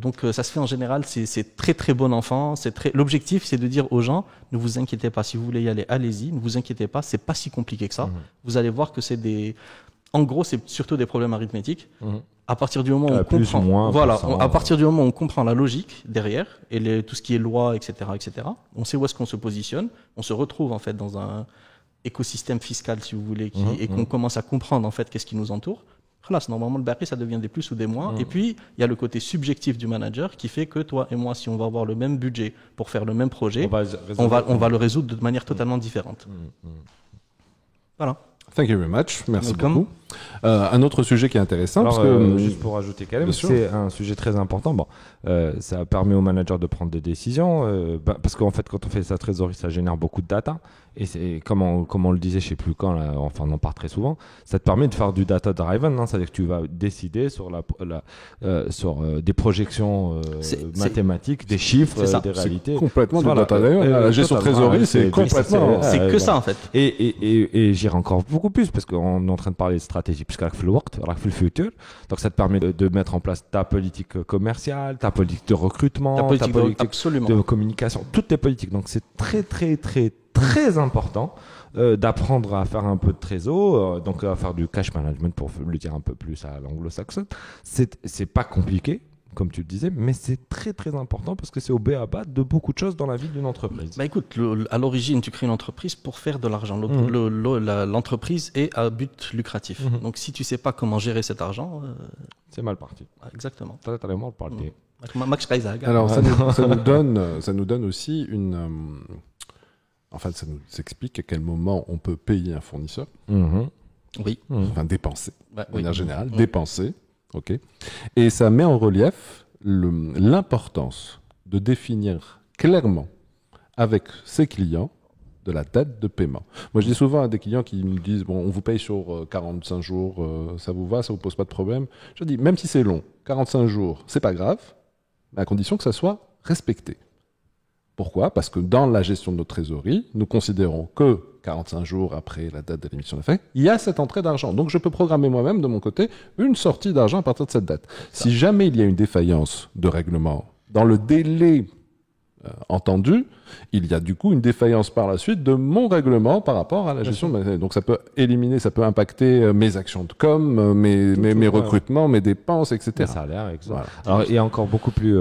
Speaker 3: donc ça se fait en général, c'est très très bon enfant. L'objectif c'est de dire aux gens, ne vous inquiétez pas, si vous voulez y aller, allez-y, ne vous inquiétez pas, c'est pas si compliqué que ça. Vous allez voir que en gros, c'est surtout des problèmes arithmétiques. À partir du moment où on comprend, à partir du moment où on comprend la logique derrière et tout ce qui est loi, etc., on sait où est-ce qu'on se positionne. On se retrouve en fait dans un écosystème fiscal, si vous voulez, et qu'on commence à comprendre en fait qu'est-ce qui nous entoure. Normalement, le baril, ça devient des plus ou des moins. Et puis, il y a le côté subjectif du manager qui fait que toi et moi, si on va avoir le même budget pour faire le même projet, on va le résoudre de manière totalement différente. Voilà.
Speaker 1: Thank you very much. Merci beaucoup. Un autre sujet qui est intéressant,
Speaker 2: alors, parce que juste pour ajouter quand même, c'est un sujet très important. Bon, ça permet aux managers de prendre des décisions, parce qu'en fait, quand on fait sa trésorerie, ça génère beaucoup de data. Et c'est comme on le disait, je sais plus quand, là, enfin on en parle très souvent. Ça te permet de faire du data driven, hein, c'est-à-dire que tu vas décider sur sur des projections mathématiques, des chiffres, des réalités.
Speaker 1: C'est complètement du data driven. La gestion de trésorerie, c'est complètement.
Speaker 3: C'est que ça en fait.
Speaker 2: Et j'irai encore beaucoup plus parce qu'on est en train de parler de stratégie, puisqu'il y a le futur. Donc ça te permet de mettre en place ta politique commerciale, ta politique de recrutement, ta politique de communication, toutes tes politiques. Donc c'est très très très très important d'apprendre à faire un peu de trésor, donc à faire du cash management pour le dire un peu plus à l'anglo-saxonne. C'est pas compliqué. comme tu le disais, mais c'est très très important parce que c'est au b.a.-ba de beaucoup de choses dans la vie d'une entreprise.
Speaker 3: Bah écoute, à l'origine, tu crées une entreprise pour faire de l'argent. L'entreprise est à but lucratif. Donc si tu sais pas comment gérer cet argent,
Speaker 2: c'est mal parti.
Speaker 3: Exactement.
Speaker 2: Très mal parti.
Speaker 1: Alors ça nous donne aussi une... Enfin, ça nous explique à quel moment on peut payer un fournisseur.
Speaker 3: Oui.
Speaker 1: Enfin, dépenser. De manière générale, dépenser. OK. Et ça met en relief l'importance de définir clairement avec ses clients de la date de paiement. Moi, je dis souvent à des clients qui me disent, bon, on vous paye sur 45 jours, ça vous va, ça vous pose pas de problème. Je dis, même si c'est long, 45 jours, c'est pas grave, à condition que ça soit respecté. Pourquoi ? Parce que dans la gestion de notre trésorerie, nous considérons que 45 jours après la date de l'émission d'affaires, il y a cette entrée d'argent. Donc, je peux programmer moi-même, de mon côté, une sortie d'argent à partir de cette date. Si jamais il y a une défaillance de règlement dans le délai entendu, il y a du coup une défaillance par la suite de mon règlement par rapport à la gestion. Donc, ça peut éliminer, ça peut impacter mes actions de com, mes recrutements, mes dépenses, etc.
Speaker 2: Les salaires, etc. Voilà. Alors, il y a encore beaucoup plus...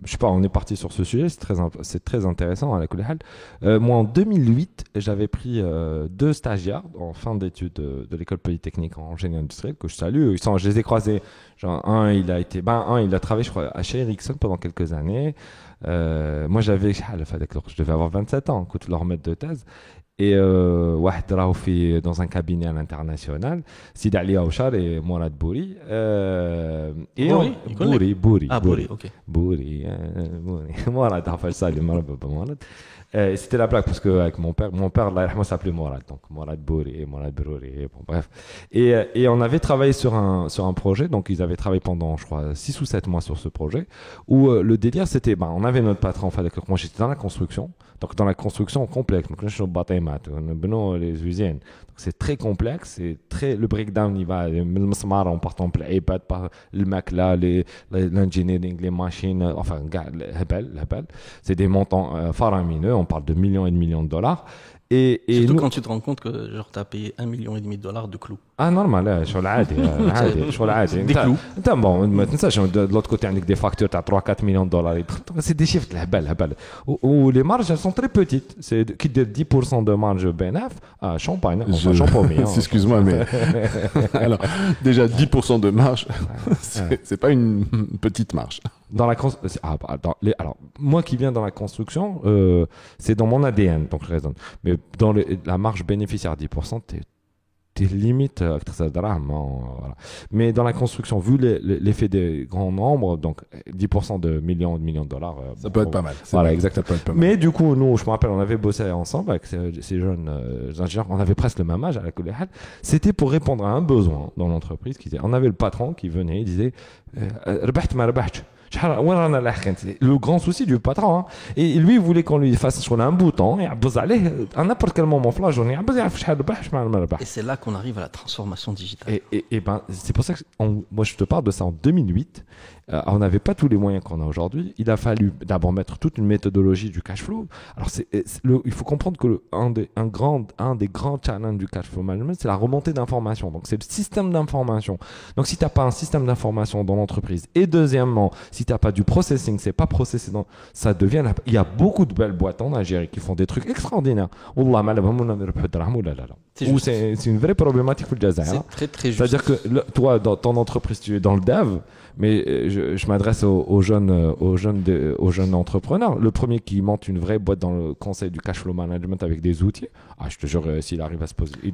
Speaker 2: je sais pas, on est parti sur ce sujet, c'est très intéressant à la Koulihal. Moi, en 2008, j'avais pris 2 stagiaires en fin d'études de l'école polytechnique en génie industriel que je salue. Je les ai croisés. Genre, un, il a travaillé, je crois, chez Ericsson pendant quelques années. Moi, je devais avoir 27 ans, quand leur maître de thèse. Et dans un cabinet à l'international, Sid Ali Aouchar et Mourad Bouri.
Speaker 3: Bouri, ok.
Speaker 2: Bouri. Mourad, c'était la blague parce que avec mon père s'appelait Mourad, donc Mourad Bouri, Mourad Brouri, bon bref. Et on avait travaillé sur un projet, donc ils avaient travaillé pendant, je crois, 6 ou 7 mois sur ce projet, où le délire c'était, on avait notre patron, moi j'étais dans la construction. Donc dans la construction complexe, donc là je suis au bâtiment, les usines. Donc c'est très complexe, le breakdown il va, on part en iPad par le macla, l'engineering, les machines, enfin l'hebel. C'est des montants faramineux, on parle de millions et de millions de dollars. Et
Speaker 3: surtout quand tu te rends compte que genre t'as payé $1,5 million de clous.
Speaker 2: Ah normal, شغل عادي
Speaker 3: des clous.
Speaker 2: Bon, ما تنساش de l'autre côté عندك des factures à 3-4 millions de dollars. C'est des chiffres الهبل. Où les marges elles sont très petites. C'est qui de 10% de marge bénéf à champagne, enfin champagne.
Speaker 1: Excuse-moi mais alors déjà 10% de marge c'est pas une petite marge.
Speaker 2: Dans la alors moi qui viens dans la construction, c'est dans mon ADN donc je raisonne. Mais dans la marge bénéficiaire 10%, t'es limite voilà. Mais dans la construction, vu l'effet des grands nombres, donc 10% de millions de dollars,
Speaker 1: ça peut être pas mal.
Speaker 2: Voilà, exactement. Mais du coup, nous, je me rappelle, on avait bossé ensemble avec ces jeunes ingénieurs, on avait presque le même âge à la Koulihal. C'était pour répondre à un besoin dans l'entreprise. On avait le patron qui venait, il disait ربحت ما ربحتش. Le grand souci du patron, hein. Et lui il voulait qu'on lui fasse sur un bouton et à n'importe quel moment de la journée.
Speaker 3: Et c'est là qu'on arrive à la transformation digitale.
Speaker 2: Et ben c'est pour ça que moi je te parle de ça en 2008. On n'avait pas tous les moyens qu'on a aujourd'hui. Il a fallu d'abord mettre toute une méthodologie du cash flow. Alors il faut comprendre que un des grands challenges du cash flow management, c'est la remontée d'informations. Donc c'est le système d'information. Donc si tu n'as pas un système d'information dans l'entreprise, et deuxièmement, si tu n'as pas du processing, c'est pas processé, ça devient. Il y a beaucoup de belles boîtes en Algérie qui font des trucs extraordinaires. C'est une vraie problématique pour le Jazair.
Speaker 3: C'est très très juste.
Speaker 2: C'est-à-dire que toi, dans ton entreprise, tu es dans le dev, mais je m'adresse aux jeunes entrepreneurs. Le premier qui monte une vraie boîte dans le conseil du cash flow management avec des outils, je te jure, s'il arrive à se poser.
Speaker 3: Tu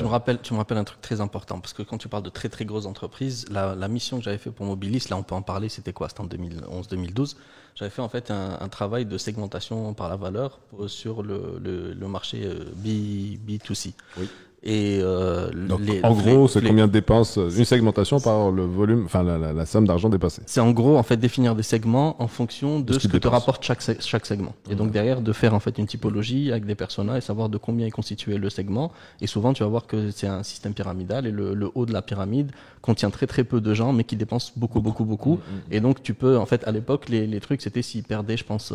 Speaker 3: me rappelles un truc très important, parce que quand tu parles de très très grosses entreprises, la mission que j'avais fait pour Mobilis, là on peut en parler, c'était quoi ? C'était en 2011-2012. J'avais fait en fait un travail de segmentation par la valeur sur le marché B2C. Oui. Et
Speaker 1: donc, en gros, c'est combien de dépenses, une segmentation par le volume, enfin la somme d'argent dépensée.
Speaker 3: C'est en gros en fait définir des segments en fonction de ce que te rapporte chaque segment. Et donc derrière de faire en fait une typologie avec des personas et savoir de combien est constitué le segment. Et souvent tu vas voir que c'est un système pyramidal et le haut de la pyramide contient très très peu de gens mais qui dépensent beaucoup. Et donc tu peux en fait à l'époque les trucs c'était s'ils perdaient je pense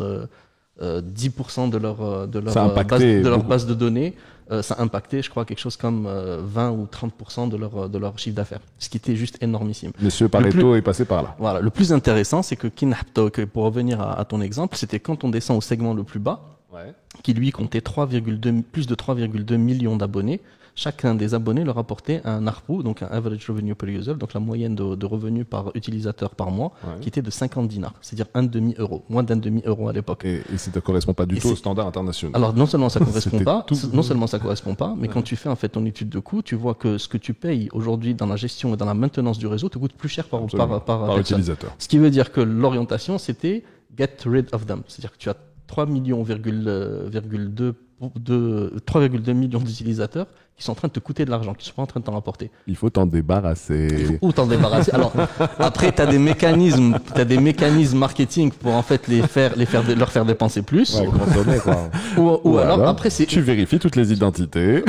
Speaker 3: 10% de leur base de données, ça a impacté, je crois, quelque chose comme 20 ou 30% de leur chiffre d'affaires, ce qui était juste énormissime.
Speaker 1: Monsieur Pareto est passé par là.
Speaker 3: Voilà, le plus intéressant, c'est que pour revenir à ton exemple, c'était quand on descend au segment le plus bas, qui lui comptait plus de 3,2 millions d'abonnés. Chacun des abonnés leur apportait un ARPU, donc un Average Revenue Per User, donc la moyenne de revenus par utilisateur par mois, qui était de 50 dinars, c'est-à-dire un demi-euro, moins d'un demi-euro à l'époque.
Speaker 1: Et ça ne correspond pas du tout au standard international.
Speaker 3: Alors non seulement ça correspond pas, mais quand tu fais en fait ton étude de coût, tu vois que ce que tu payes aujourd'hui dans la gestion et dans la maintenance du réseau te coûte plus cher par
Speaker 1: utilisateur.
Speaker 3: Ce qui veut dire que l'orientation c'était get rid of them, c'est-à-dire que tu as 3,2 millions d'utilisateurs qui sont en train de te coûter de l'argent, qui sont pas en train de t'en rapporter.
Speaker 1: Il faut t'en débarrasser.
Speaker 3: Ou t'en débarrasser. Alors, après, t'as des mécanismes marketing pour en fait leur faire dépenser plus.
Speaker 2: Ouais, consommer, quoi.
Speaker 3: ou alors, après,
Speaker 1: tu vérifies toutes les identités.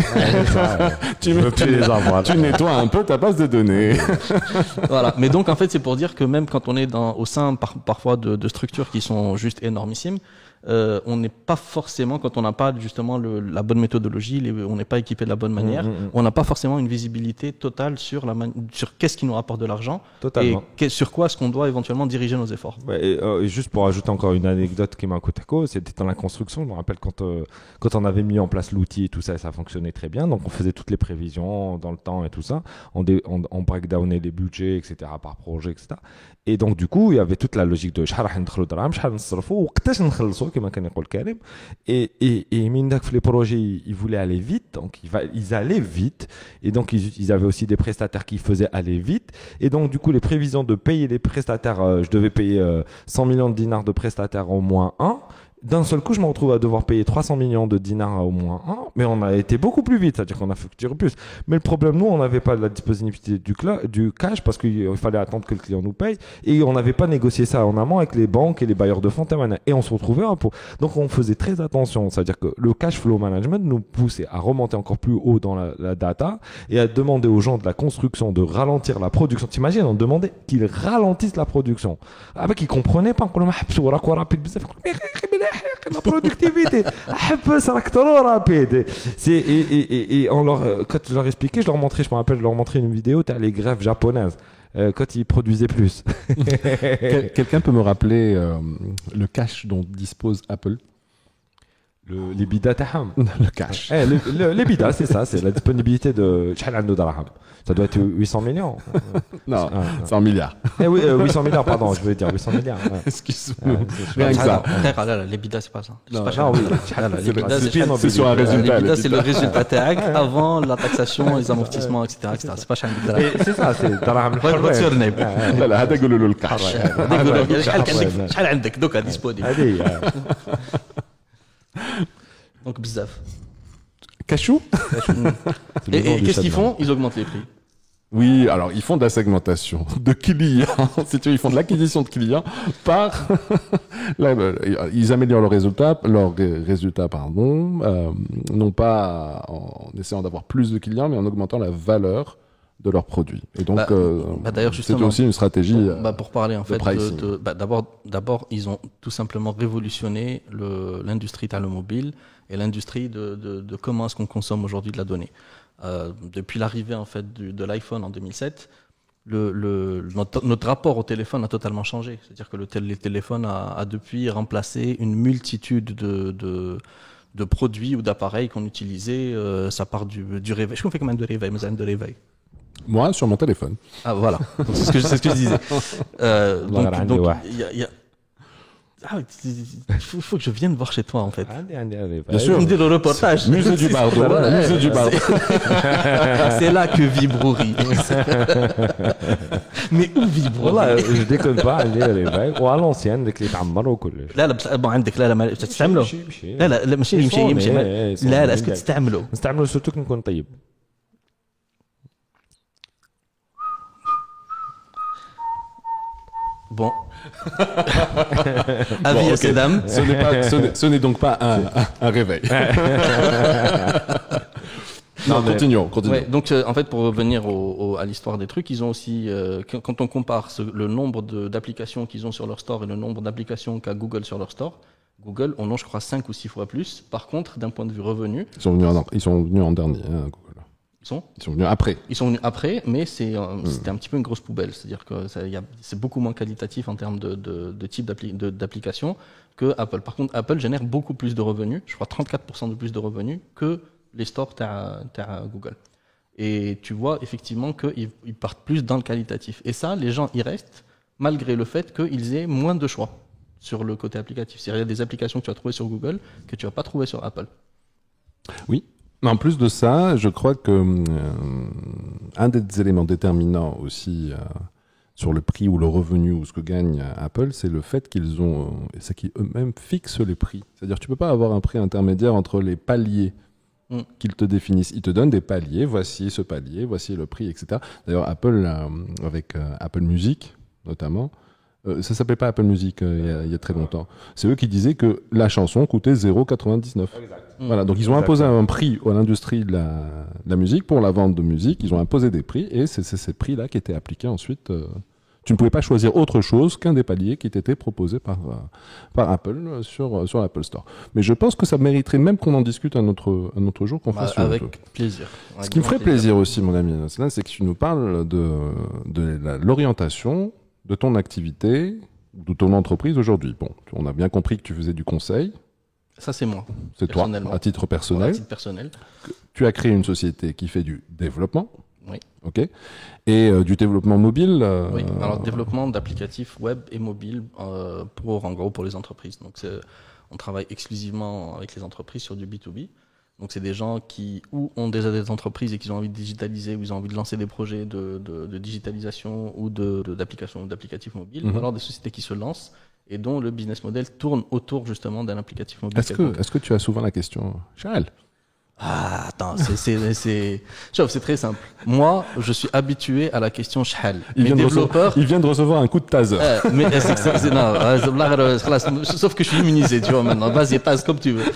Speaker 1: Tu nettoies un peu ta base de données.
Speaker 3: Voilà. Mais donc, en fait, c'est pour dire que même quand on est au sein, parfois, de structures qui sont juste énormissimes, on n'est pas forcément, quand on n'a pas justement la bonne méthodologie, on n'est pas équipé de la bonne manière, on n'a pas forcément une visibilité totale sur qu'est-ce qui nous rapporte de l'argent.
Speaker 2: Totalement.
Speaker 3: Et sur quoi est-ce qu'on doit éventuellement diriger nos efforts.
Speaker 2: Ouais, et juste pour ajouter encore une anecdote qui m'a coûté, c'était dans la construction. Je me rappelle quand on avait mis en place l'outil et tout ça, ça fonctionnait très bien. Donc on faisait toutes les prévisions dans le temps et tout ça. On breakdownait les budgets, etc. par projet, etc. Et donc du coup, il y avait toute la logique de et Mindak, les projets, ils voulaient aller vite, donc ils allaient vite, et donc ils avaient aussi des prestataires qui faisaient aller vite, et donc du coup les prévisions de payer les prestataires, je devais payer 100 millions de dinars de prestataires au moins un. D'un seul coup, je me retrouve à devoir payer 300 millions de dinars à au moins un, mais on a été beaucoup plus vite, c'est-à-dire qu'on a facturé plus. Mais le problème, nous, on n'avait pas la disponibilité du cash parce qu'il fallait attendre que le client nous paye et on n'avait pas négocié ça en amont avec les banques et les bailleurs de fonds et on se retrouvait un peu. Donc, on faisait très attention, c'est-à-dire que le cash flow management nous poussait à remonter encore plus haut dans la data et à demander aux gens de la construction de ralentir la production. T'imagines, on demandait qu'ils ralentissent la production. Ah, bah, qu'ils comprenaient pas, la productivité trop rapide et quand je leur expliquais, je leur montrais une vidéo les greffes japonaises quand ils produisaient plus.
Speaker 1: Quelqu'un peut me rappeler le cash dont dispose Apple?
Speaker 2: Les bidas taham.
Speaker 1: Le cash.
Speaker 2: Les bidas, c'est ça, c'est la disponibilité de ça doit être 800 millions.
Speaker 1: Non, 100 milliards.
Speaker 2: Oui, 800 milliards, pardon, je voulais dire 800 milliards. Ouais.
Speaker 1: Excuse-moi. Rien que ça.
Speaker 3: Les bidas, c'est pas ça.
Speaker 2: C'est pas ça, oui.
Speaker 1: C'est sur un résultat.
Speaker 3: Les bidas, c'est le résultat TAG avant la taxation, les amortissements, etc. C'est pas cher.
Speaker 2: C'est ça, c'est Daraham
Speaker 3: al-Kharb.
Speaker 1: لا لا هذا يقولوا له الكاش.
Speaker 3: شحال عندك دوكا ديسبونيبل. Donc bzaf.
Speaker 1: Cachou.
Speaker 3: Et qu'est-ce qu'ils font? Ils augmentent les prix.
Speaker 1: Oui, alors ils font de la segmentation de clients. Si tu veux, ils font de l'acquisition de clients par. Ils améliorent leurs résultats, non pas en essayant d'avoir plus de clients, mais en augmentant la valeur de leurs produits. Et donc,
Speaker 3: d'ailleurs,
Speaker 1: c'est aussi une stratégie.
Speaker 3: Pour parler en fait d'abord, ils ont tout simplement révolutionné l'industrie automobile et l'industrie de comment est-ce qu'on consomme aujourd'hui de la donnée. Depuis l'arrivée en fait de l'iPhone en 2007, notre rapport au téléphone a totalement changé. C'est-à-dire que le téléphone a depuis remplacé une multitude de produits ou d'appareils qu'on utilisait. Ça part du réveil. Je fais quand même de réveil.
Speaker 1: Moi, sur mon téléphone.
Speaker 3: Ah, voilà. C'est ce que je disais. Donc, il faut que je vienne voir chez toi, en fait.
Speaker 1: Bien sûr.
Speaker 3: On dit le reportage.
Speaker 1: Musée du Bardo. Musée du Bardo.
Speaker 3: C'est là que vibre Rory. Mais où vibre
Speaker 2: Rory? Je déconne pas, ou à l'ancienne, avec les تعمر وكل شيء.
Speaker 3: لا bon عندك لا تستعمله. لا ماشي يمشي. لا اسكو تستعمله.
Speaker 2: نستعمله surtout كي نكون طيب.
Speaker 3: Bon. Avis à ces dames.
Speaker 1: Ce n'est donc pas un réveil. Non, continuons.
Speaker 3: Ouais, donc, en fait, pour revenir à l'histoire des trucs, ils ont aussi, quand on compare le nombre d'applications qu'ils ont sur leur store et le nombre d'applications qu'a Google sur leur store, Google en ont, je crois, 5 ou 6 fois plus. Par contre, d'un point de vue revenu...
Speaker 1: Ils sont venus en dernier, hein, Google. Ils sont venus après.
Speaker 3: Ils sont venus après, mais c'était un petit peu une grosse poubelle. C'est-à-dire que c'est beaucoup moins qualitatif en termes de type d'application que Apple. Par contre, Apple génère beaucoup plus de revenus, je crois 34% de plus de revenus que les stores à Google. Et tu vois effectivement qu'ils partent plus dans le qualitatif. Et ça, les gens y restent, malgré le fait qu'ils aient moins de choix sur le côté applicatif. C'est-à-dire qu'il y a des applications que tu vas trouver sur Google que tu ne vas pas trouver sur Apple.
Speaker 1: Oui. En plus de ça, je crois que un des éléments déterminants aussi sur le prix ou le revenu ou ce que gagne Apple, c'est le fait qu'ils eux-mêmes fixent les prix. C'est-à-dire que tu ne peux pas avoir un prix intermédiaire entre les paliers qu'ils te définissent. Ils te donnent des paliers, voici ce palier, voici le prix, etc. D'ailleurs, Apple, avec Apple Music notamment, ça s'appelait pas Apple Music il y a très longtemps. C'est eux qui disaient que la chanson coûtait 0,99. Voilà, donc ils ont imposé un prix à l'industrie de la musique pour la vente de musique. Ils ont imposé des prix et c'est ces prix-là qui étaient appliqués ensuite. Tu ne pouvais pas choisir autre chose qu'un des paliers qui t'étaient proposés par Apple sur l'Apple Store. Mais je pense que ça mériterait même qu'on en discute un autre jour, qu'on fasse
Speaker 3: avec plaisir.
Speaker 1: Ce qui me ferait plaisir aussi, mon ami, c'est que tu nous parles de l'orientation de ton activité, de ton entreprise aujourd'hui. Bon, on a bien compris que tu faisais du conseil.
Speaker 3: Ça, c'est moi.
Speaker 1: C'est toi, à titre personnel.
Speaker 3: À titre personnel.
Speaker 1: Tu as créé une société qui fait du développement.
Speaker 3: Oui.
Speaker 1: OK. Et du développement mobile.
Speaker 3: Oui. Alors, développement d'applicatifs web et mobile pour les entreprises. Donc, on travaille exclusivement avec les entreprises sur du B2B. Donc, c'est des gens qui ont déjà des entreprises et qui ont envie de digitaliser, ou ils ont envie de lancer des projets de digitalisation ou d'applicatifs mobiles, ou alors des sociétés qui se lancent et dont le business model tourne autour justement d'un applicatif mobile.
Speaker 1: Est-ce que tu as souvent la question, Charles?
Speaker 3: Ah, attends, c'est très simple. Moi, je suis habitué à la question shahal.
Speaker 1: Il vient de recevoir un coup de taser.
Speaker 3: Sauf que je suis immunisé, tu vois, maintenant. Vas-y, tasse comme tu veux.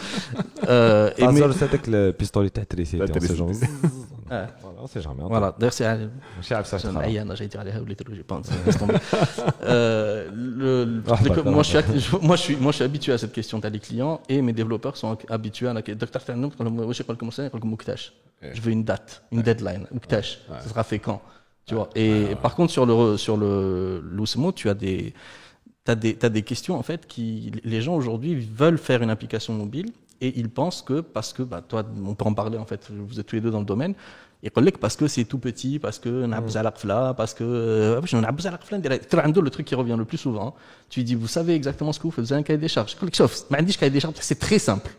Speaker 2: C'est avec le pistolet tétricé. Voilà, on sait jamais.
Speaker 3: Voilà, d'ailleurs, c'est moi, je suis habitué à cette question. T'as les clients et mes développeurs sont habitués à la question. Je veux une date, une deadline. Ça sera fait quand, tu vois. Et par contre, sur le Lousmo, tu as t'as des questions en fait les gens aujourd'hui veulent faire une application mobile et ils pensent que toi, on peut en parler en fait. Vous êtes tous les deux dans le domaine. Et parce que c'est tout petit, parce que le truc qui revient le plus souvent. Tu lui dis, vous savez exactement ce que vous faites, vous avez un cahier des charges. C'est très simple.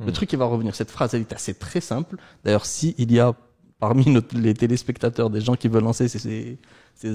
Speaker 3: Le truc qui va revenir, cette phrase, elle est assez très simple. D'ailleurs, s'il y a parmi les téléspectateurs des gens qui veulent lancer ces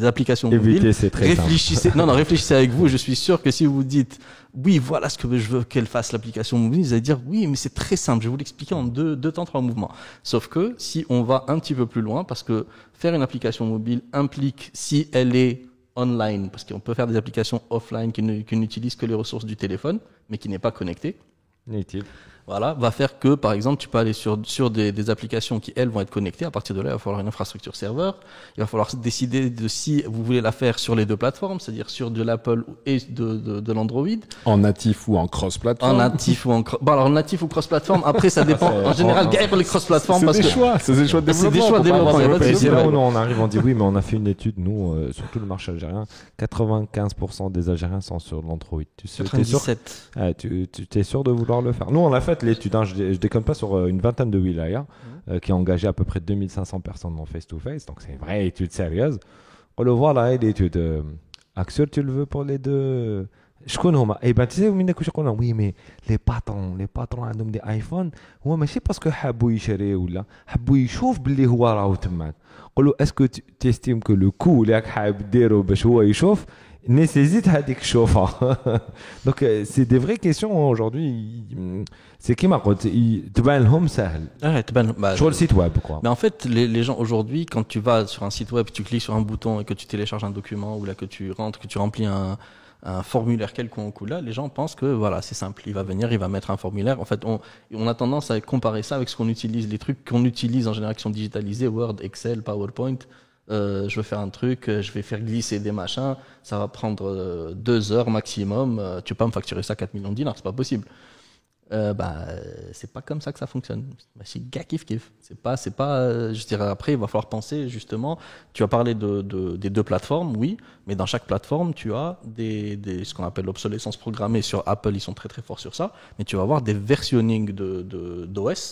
Speaker 3: applications mobiles, réfléchissez avec vous. Je suis sûr que si vous dites, oui, voilà ce que je veux qu'elle fasse l'application mobile, vous allez dire, oui, mais c'est très simple. Je vais vous l'expliquer en deux temps, 3 mouvements. Sauf que si on va un petit peu plus loin, parce que faire une application mobile implique, si elle est online, parce qu'on peut faire des applications offline qui n'utilisent que les ressources du téléphone, mais qui n'est pas connectée.
Speaker 2: Native.
Speaker 3: Voilà, va faire que, par exemple, tu peux aller sur des applications qui, elles, vont être connectées. À partir de là, il va falloir une infrastructure serveur. Il va falloir décider de si vous voulez la faire sur les deux plateformes, c'est-à-dire sur de l'Apple et de l'Android.
Speaker 1: En natif ou en cross-platform.
Speaker 3: Alors, natif ou cross-platform, après, ça dépend. En général, gars, pour les cross-platform.
Speaker 1: C'est des choix de développement.
Speaker 3: C'est des choix de développement.
Speaker 2: C'est là où on arrive, on dit oui, mais on a fait une étude, nous, sur tout le marché algérien. 95% des Algériens sont sur l'Android.
Speaker 3: 97.
Speaker 2: Tu es sûr de vouloir le faire? Nous, on l'a fait l'étude, hein, je déconne pas, sur une vingtaine de wilayas qui a engagé à peu près 2500 personnes en face-to-face, donc c'est une vraie étude sérieuse. On le voit là, l'étude. Axel, tu le veux pour les deux? Je connais. Et ben tu sais, oui, mais les patrons ont des iPhones. Ouais, mais c'est parce que حبوا يشري ولا حبوا يشوف باللي هو راهو تماك. قولوا est-ce que tu estimes que le coût اللي راك حاب ديرو باش هو يشوف nécessite هذيك الشوفة. Donc c'est des vraies questions aujourd'hui. C'est qui m'a dit تبان لهم سهل. Sur le site web quoi.
Speaker 3: Mais en fait les gens aujourd'hui, quand tu vas sur un site web, tu cliques sur un bouton et que tu télécharges un document ou là que tu rentres, que tu remplis un formulaire quelconque, ou là les gens pensent que voilà, c'est simple, il va venir, il va mettre un formulaire. En fait, on a tendance à comparer ça avec ce qu'on utilise, les trucs qu'on utilise en général qui sont digitalisés, Word, Excel, PowerPoint. je veux faire un truc, je vais faire glisser des machins, ça va prendre 2 heures maximum, tu peux pas me facturer ça 4 millions de dinars, c'est pas possible. C'est pas comme ça que ça fonctionne. C'est gars kiff. C'est pas, je dirais après, il va falloir penser justement, tu as parlé des 2 plateformes, oui, mais dans chaque plateforme, tu as ce qu'on appelle l'obsolescence programmée. Sur Apple, ils sont très très forts sur ça, mais tu vas avoir des versionnings d'OS.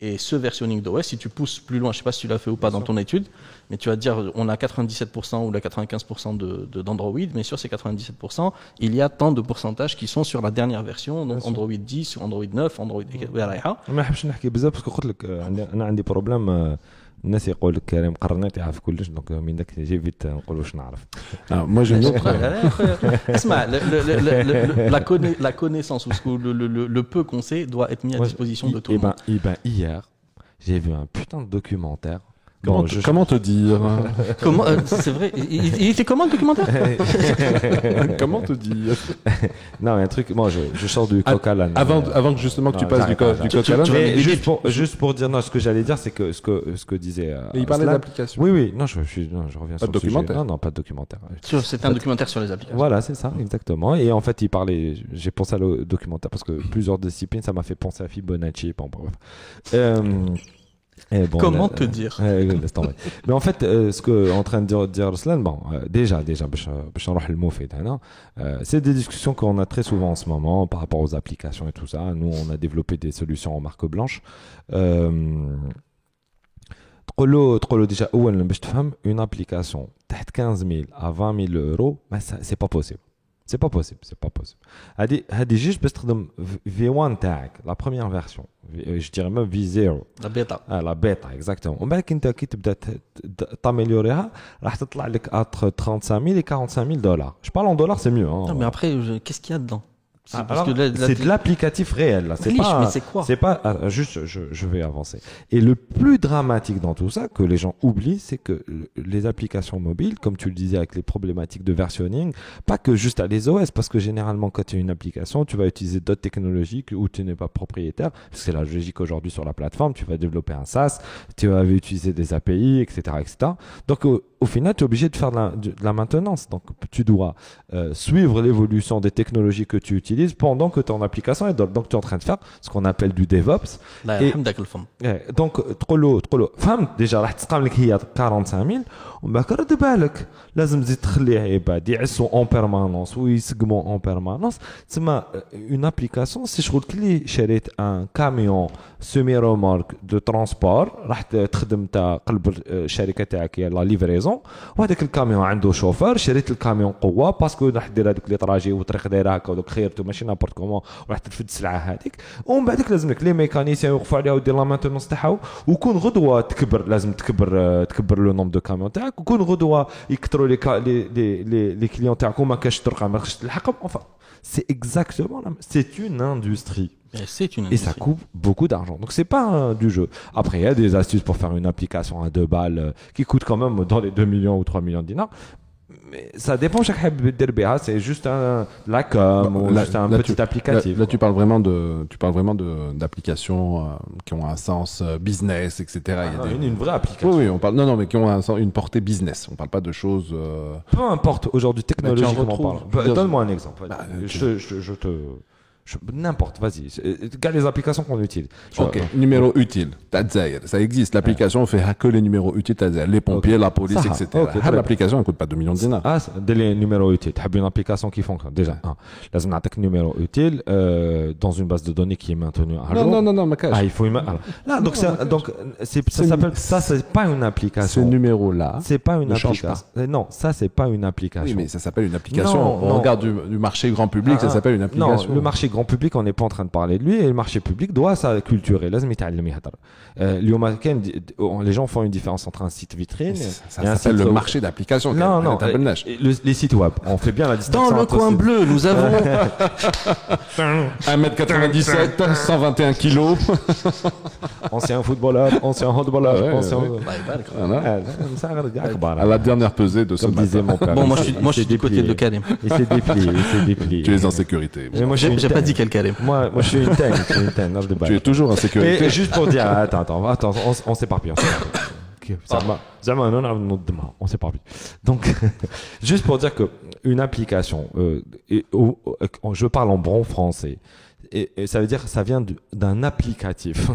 Speaker 3: Et ce versionning d'OS, si tu pousses plus loin, je ne sais pas si tu l'as fait ou pas dans ton étude, mais tu vas dire on a 97% ou la 95% d'Android, mais sur ces 97%, il y a tant de pourcentages qui sont sur la dernière version, donc Android 10, Android 9, Android...
Speaker 2: ما نحبش نحكي بزاف باسكو قلت لك انا عندي بروبليم الناس يقول لك كريم قرنيط يعرف كلش دونك من داك جي فيت نقول واش نعرف.
Speaker 1: Moi je
Speaker 3: اسمع la connaissance ou le peu qu'on sait doit être mis à disposition de tout le monde.
Speaker 2: Hier, j'ai vu un putain de documentaire.
Speaker 1: Comment te dire
Speaker 3: C'est vrai. Il était comment le documentaire?
Speaker 1: Comment te dire
Speaker 2: Non, mais un truc. Moi, je sors du coq à l'âne.
Speaker 1: Avant que justement que tu passes du coq à l'âne.
Speaker 2: Juste pour dire non, ce que j'allais dire, c'est que ce que disait.
Speaker 1: Il parlait d'application.
Speaker 2: Oui. Non, je reviens sur
Speaker 1: le documentaire.
Speaker 2: Non, pas de documentaire.
Speaker 3: C'était un documentaire sur les applications.
Speaker 2: Voilà, c'est ça, exactement. Et en fait, il parlait. J'ai pensé à le documentaire parce que plusieurs disciplines, ça m'a fait penser à Fibonacci. Bon, bref.
Speaker 3: Bon, comment te dire
Speaker 2: Mais en fait, ce que est en train de dire Ruslan, déjà, c'est des discussions qu'on a très souvent en ce moment par rapport aux applications et tout ça. Nous, on a développé des solutions en marque blanche. Déjà, une application de 15 000 à 20 000 euros, c'est pas possible. C'est pas possible. هذه juste باستخدم V1 تاعك la première version, je dirais même V0 la bêta exactement. ومن بعد انت كي تبدا تاميليوريها راح تطلع لك entre 35 000 et 45 000 dollars. Je parle en dollars, c'est mieux hein.
Speaker 3: Non mais après qu'est-ce qu'il y a dedans?
Speaker 2: Alors, c'est de l'applicatif réel là. C'est pas,
Speaker 3: mais c'est quoi?
Speaker 2: C'est pas juste. Je vais avancer. Et le plus dramatique dans tout ça, que les gens oublient, c'est que les applications mobiles, comme tu le disais avec les problématiques de versionning, pas que juste à les OS, parce que généralement quand tu as une application, tu vas utiliser d'autres technologies où tu n'es pas propriétaire. Parce que c'est la logique aujourd'hui sur la plateforme. Tu vas développer un SaaS, tu vas utiliser des API, etc., etc. Donc au final, tu es obligé de faire de la maintenance. Donc tu dois suivre l'évolution des technologies que tu utilises pendant que ton application est donc tu es en train de faire ce qu'on appelle du DevOps. Donc فهمت déjà راح تسقم لك هي 45000 ومن بعد رد بالك لازم تزيد تخليه عباد يعسوا اون بيرمانونس ويسقموا اون بيرمانونس. تسمى اون ابليكاسيون سي شغل كلي شريت ان كاميون سيمي رومارك دو ترونسبور راح تخدم تاع قلب الشركه تاعك هي لا ليفريزون وهذاك الكاميون عنده شوفور. شريت الكاميون قوه باسكو راح دير هذوك لي طراجي وطريق دايره هكا ودوك خيرتو ماشي نابورت كومون وراح ترفد السلعه هذيك. ومن بعدك لازم لك لي ميكانيسيان يوقفوا عليها ودير لا مانتونس تاعها وكون غدوه تكبر. لازم تكبر لو نوم دو كاميون تاعك وكون غدوه يكثروا les clients تاعكم ما كاش طرقه ما خصش تلحقهم. Enfin, c'est exactement c'est une industrie. Et ça coûte beaucoup d'argent. Donc c'est pas du jeu. Après il y a des astuces pour faire une application à 2 balles qui coûte quand même dans les 2 millions ou 3 millions de dinars. Mais ça dépend chaque HBDRBA, c'est juste la com ou juste un petit applicatif.
Speaker 1: Là, tu parles vraiment d'applications qui ont un sens business, etc.
Speaker 2: Une vraie application.
Speaker 1: Oui, on parle. Non, mais qui ont une portée business. On parle pas de choses.
Speaker 2: Peu importe aujourd'hui technologiquement parlant. Donne-moi un exemple. Je te. N'importe, vas-y. Regarde les applications qu'on utilise.
Speaker 1: Ok, numéro utile. Tadzaïr, ça existe. L'application fait que les numéros utiles. Tadzaïr, les pompiers, la police, etc. L'application, elle coûte pas 2 millions de dinars.
Speaker 2: Ah, des numéros utiles. Tu as une application qui fonctionne. Déjà, là, on a un numéro utile dans une base de données qui est maintenue à jour.
Speaker 1: Non, ma cache.
Speaker 2: Ah, il faut y mettre. Là, donc ça s'appelle. Ça, c'est pas une application.
Speaker 1: Ce numéro-là.
Speaker 2: C'est pas une application. Non, ça, c'est pas une application.
Speaker 1: Oui, mais ça s'appelle une application. On regarde du marché grand public, ça s'appelle une application.
Speaker 2: Non, le marché grand public, on n'est pas en train de parler de lui et le marché public doit s'acculturer. Les gens font une différence entre un site vitrine
Speaker 1: ça s'appelle le marché d'application.
Speaker 2: Non, les sites web. On fait bien la distinction.
Speaker 3: Dans le coin bleu, nous avons
Speaker 1: 1m97, 121 kilos.
Speaker 2: Ancien footballeur, ancien handballeur,
Speaker 1: à la dernière pesée de ce
Speaker 2: comme disait mon père.
Speaker 3: Bon, moi je suis du côté de Karim.
Speaker 2: Il s'est déplié.
Speaker 1: Tu es en sécurité.
Speaker 2: Mais moi,
Speaker 3: j'ai pas dit quel Karim.
Speaker 2: Moi, je suis une tank.
Speaker 1: Tu es toujours en sécurité.
Speaker 2: Et juste pour dire, attends, on s'éparpille. On s'est pas vu. Donc, juste pour dire que une application, je parle en bon français. Et ça veut dire que ça vient d'un applicatif.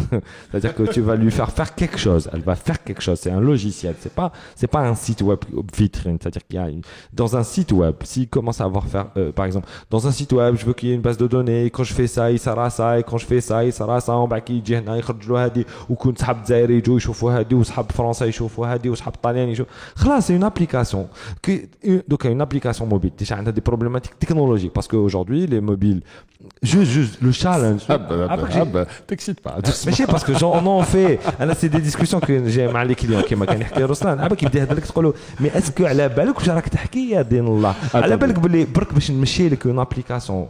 Speaker 2: C'est-à-dire que tu vas lui faire quelque chose. Elle va faire quelque chose. C'est un logiciel. C'est pas un site web vitrine. C'est-à-dire qu'il y a dans un site web, s'il commence à avoir par exemple, dans un site web, je veux qu'il y ait une base de données. Quand je fais ça, il sera ça. Et quand je fais ça, il sera ça. On va qu'il y ait هنا يخرج له هذه وكون صحاب الجزائري يجوا يشوفوا هذه وصحاب فرنسا يشوفوا هذه وصحاب الطليان يشوفوا. خلاص, c'est une application. Donc une application mobile. Déjà, on a des problématiques technologiques parce qu'aujourd'hui, les mobiles, juste le challenge.
Speaker 1: T'excites pas.
Speaker 2: Mais je sais parce que on fait. C'est des discussions que j'ai avec les clients qui m'ont dit Ruslan, كيبدا يهضر لك تقول له mais est-ce que على بالك واش راك تحكي يا دين الله على بالك بلي برك باش نمشي لك اون ابليكاسيون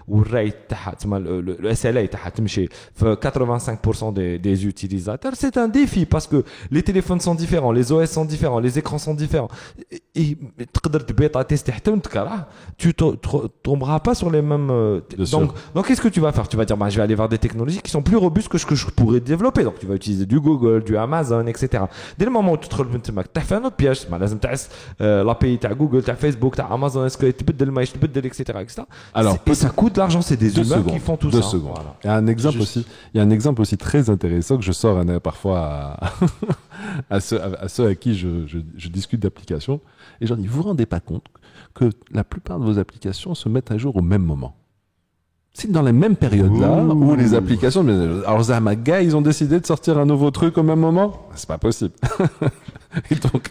Speaker 2: والريت تاعها تسمى لو اس ال اي تاعها تمشي في 85% des utilisateurs. C'est un défi parce que les téléphones sont différents, les OS sont différents, les écrans sont différents. تقدر تبيطا تيستي حتى وتكره, tu tomberas pas sur les mêmes. Donc qu'est-ce que tu vas faire? Tu vas dire je vais aller vers des technologies qui sont plus robustes que ce que je pourrais développer. Donc tu vas utiliser du Google, du Amazon, etc. Dès le moment où tu te retrouves tu fais un autre piège, لازم تعس l'API تاع Google, تاع Facebook, تاع Amazon, est-ce que تبدل ما تبدل, etc.
Speaker 1: Alors
Speaker 2: et ça coûte de l'argent, c'est des humains qui font tout ça.
Speaker 1: 2 secondes. Voilà. Il y a un exemple aussi très intéressant que je sors parfois à ceux à qui je discute d'applications, et j'en dis, vous vous rendez pas compte que la plupart de vos applications se mettent à jour au même moment? C'est dans les mêmes périodes-là où les applications... Alors Zamaga, ils ont décidé de sortir un nouveau truc au même moment? C'est pas possible. Et donc,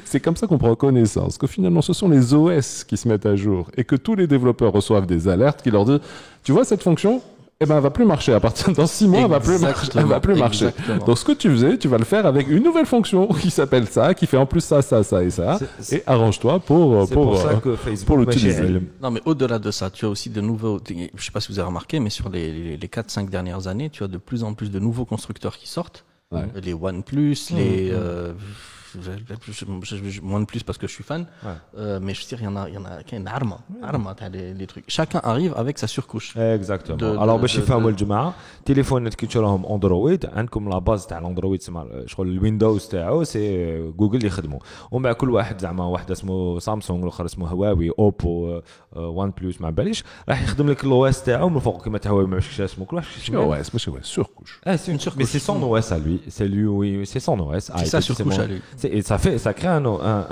Speaker 1: c'est comme ça qu'on prend connaissance que finalement, ce sont les OS qui se mettent à jour et que tous les développeurs reçoivent des alertes qui leur disent, tu vois cette fonction? Eh ben, elle va plus marcher. À partir dans 6 mois, elle va plus marcher. Donc, ce que tu faisais, tu vas le faire avec une nouvelle fonction qui s'appelle ça, qui fait en plus ça et ça. Et arrange-toi pour
Speaker 2: ça que Facebook
Speaker 1: pour l'utiliser.
Speaker 3: Non, mais au-delà de ça, tu as aussi de nouveaux, je sais pas si vous avez remarqué, mais sur les 4-5 dernières années, tu as de plus en plus de nouveaux constructeurs qui sortent. Ouais. Les OnePlus, les, moins de plus parce que je suis fan, mais je veux dire, il y en a qui une arme, les trucs. Chacun arrive avec sa surcouche.
Speaker 2: Exactement. Alors, باش يفهموا الجماعة, تليفونات كي تشراهم اندرويد, عندكم لا باز تاع الاندرويد تسمى شغل الويندوز تاعو سي جوجل اللي يخدموا, ومن بعد كل واحد زعما واحد اسمه سامسونج والاخر اسمه هواوي اوبو وان بلس ما باليش راح يخدم لك الاو اس تاعو من فوق كيما هواوي ما عرفتش اسمه كل واحد
Speaker 1: او اس ماشي سوركوش.
Speaker 2: C'est une surcouche, mais c'est son OS à lui, c'est son OS.
Speaker 3: C'est sa surcouche à lui.
Speaker 2: Et ça crée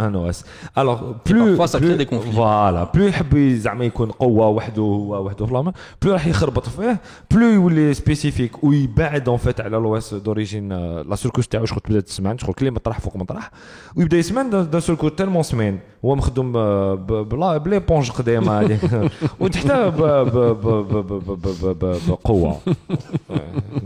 Speaker 2: un OS. Alors plus
Speaker 3: parfois ça crée des conflits.
Speaker 2: Voilà, plus يحب زعما يكون قوة وحده هو وحده في الأمر, plus راح يخربط فيه, plus يولي سبيسيفيك ويبعد en fait على الOS d'origine. لا سوركوش تاعو شغل تبدا تسمع شغل كل مطرح فوق مطرح, ويبدا يسمع دان سوركو تالمون سمين هو مخدوم بلا بونج قديمة هذه وتحتى بقوة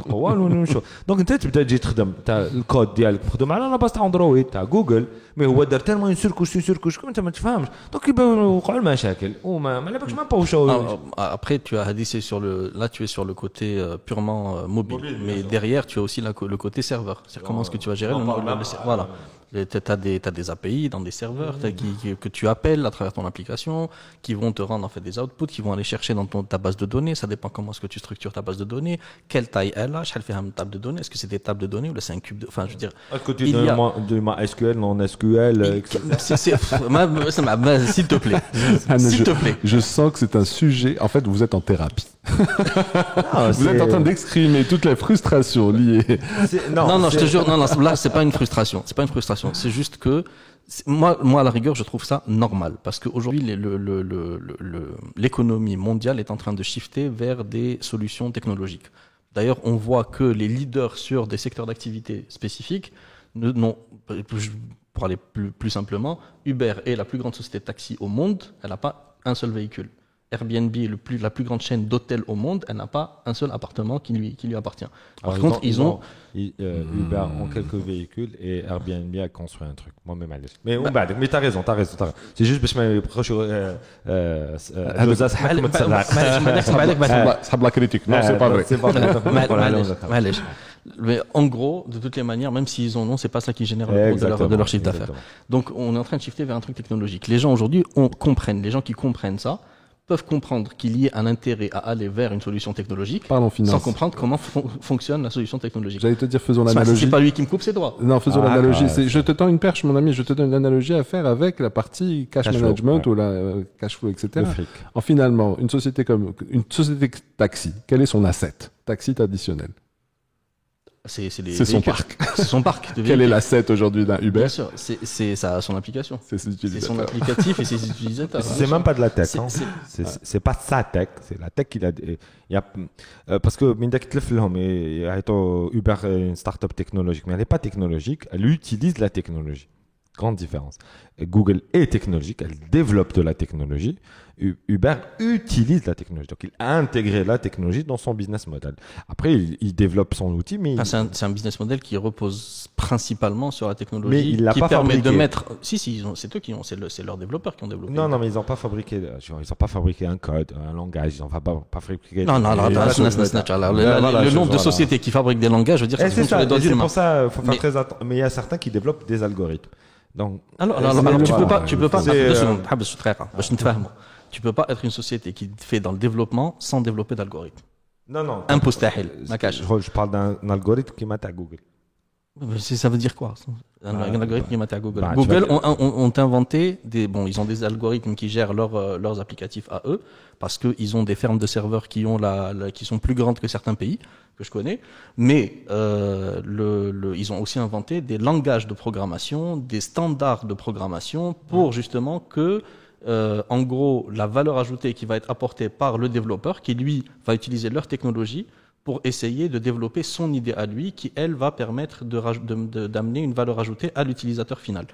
Speaker 2: ونشوف. دونك انت تبدا تجي تخدم تاع الكود ديالك مخدوم على لا باس تاع اندرويد تاع جوجل, مي هو دار تالمون سوركوش كم انت ما تفهمش, دونك يوقعوا المشاكل وما على بالكش ما باوشو.
Speaker 3: Après tu as dit là tu es sur le côté purement mobile, mais derrière tu as aussi le côté serveur. C'est comment est-ce que tu vas gérer voilà. T'as des API dans des serveurs que tu appelles à travers ton application, qui vont te rendre en fait des outputs, qui vont aller chercher dans ta base de données. Ça dépend comment est-ce que tu structures ta base de données, quelle taille elle a, elle fait une table de données. Est-ce que c'est des tables de données ou là c'est un cube de, enfin je veux dire.
Speaker 2: Est-ce que tu donnes ma SQL, non SQL,
Speaker 3: s'il te plaît, s'il te plaît.
Speaker 1: Je sens que c'est un sujet. En fait, vous êtes en thérapie. Vous êtes en train d'exprimer toutes les frustrations liées.
Speaker 3: Non, je te jure, non, là c'est pas une frustration. C'est pas une frustration. C'est juste que moi à la rigueur je trouve ça normal parce qu'aujourd'hui l'économie mondiale est en train de shifter vers des solutions technologiques. D'ailleurs on voit que les leaders sur des secteurs d'activité spécifiques pour aller plus simplement, Uber est la plus grande société de taxi au monde, elle n'a pas un seul véhicule. Airbnb est la plus grande chaîne d'hôtels au monde, elle n'a pas un seul appartement qui lui appartient. Par contre, ils ont
Speaker 2: Uber ont quelques véhicules et Airbnb a construit un truc. Moi-même, mais t'as raison. C'est juste parce que
Speaker 1: la critique. Non, c'est pas vrai.
Speaker 3: Mais en gros, de toutes les manières, même s'ils en ont, c'est pas ça qui génère le gros de leur chiffre d'affaires. Donc, on est en train de shifter vers un truc technologique. Les gens aujourd'hui comprennent, les gens qui comprennent ça, peuvent comprendre qu'il y ait un intérêt à aller vers une solution technologique sans comprendre comment fonctionne la solution technologique.
Speaker 1: J'allais te dire, faisons l'analogie.
Speaker 3: C'est pas lui qui me coupe ses droits.
Speaker 1: Non, faisons l'analogie. Je te tends une perche, mon ami, je te donne une analogie à faire avec la partie cash management ou la cash flow, etc. Finalement, une société taxi, quel est son asset? Taxi traditionnel.
Speaker 3: C'est
Speaker 1: son parc.
Speaker 3: C'est son parc.
Speaker 1: Quel est l'asset aujourd'hui d'un Uber?
Speaker 3: Bien sûr, c'est son application.
Speaker 1: C'est
Speaker 3: son applicatif et ses utilisateurs.
Speaker 2: C'est même pas de la tech. C'est pas sa tech, c'est la tech qu'il a. Parce que Uber est une start-up technologique, mais elle n'est pas technologique, elle utilise la technologie. Grande différence. Google est technologique, elle développe de la technologie. Uber utilise la technologie. Donc, il a intégré la technologie dans son business model. Après, il développe son outil, mais...
Speaker 3: c'est un business model qui repose principalement sur la technologie,
Speaker 2: mais il
Speaker 3: qui
Speaker 2: pas
Speaker 3: permet
Speaker 2: fabriqué.
Speaker 3: De mettre... Si, c'est eux qui ont... C'est leurs développeurs qui ont développé.
Speaker 2: Non, mais ils n'ont pas fabriqué... Ils n'ont pas fabriqué un code, un langage. Ils n'ont pas fabriqué...
Speaker 3: Non, le nombre de sociétés qui fabriquent des langages, je veux dire, ça se compte sur les doigts d'une main.
Speaker 2: C'est pour ça, il faut faire très attention. Mais il y a certains qui développent des algorithmes. Donc,
Speaker 3: alors tu peux pas tu peux pas être une société qui fait dans le développement sans développer d'algorithmes.
Speaker 2: Non.
Speaker 3: Impossible.
Speaker 2: Je parle d'un algorithme qui m'a à Google.
Speaker 3: Ça veut dire quoi? Un algorithme qui m'a à Google. Google ont inventé ils ont des algorithmes qui gèrent leurs applicatifs à eux parce qu'ils ont des fermes de serveurs qui sont plus grandes que certains pays que je connais, mais ils ont aussi inventé des langages de programmation, des standards de programmation pour justement que en gros la valeur ajoutée qui va être apportée par le développeur qui lui va utiliser leur technologie pour essayer de développer son idée à lui qui, elle, va permettre d'amener une valeur ajoutée à l'utilisateur final.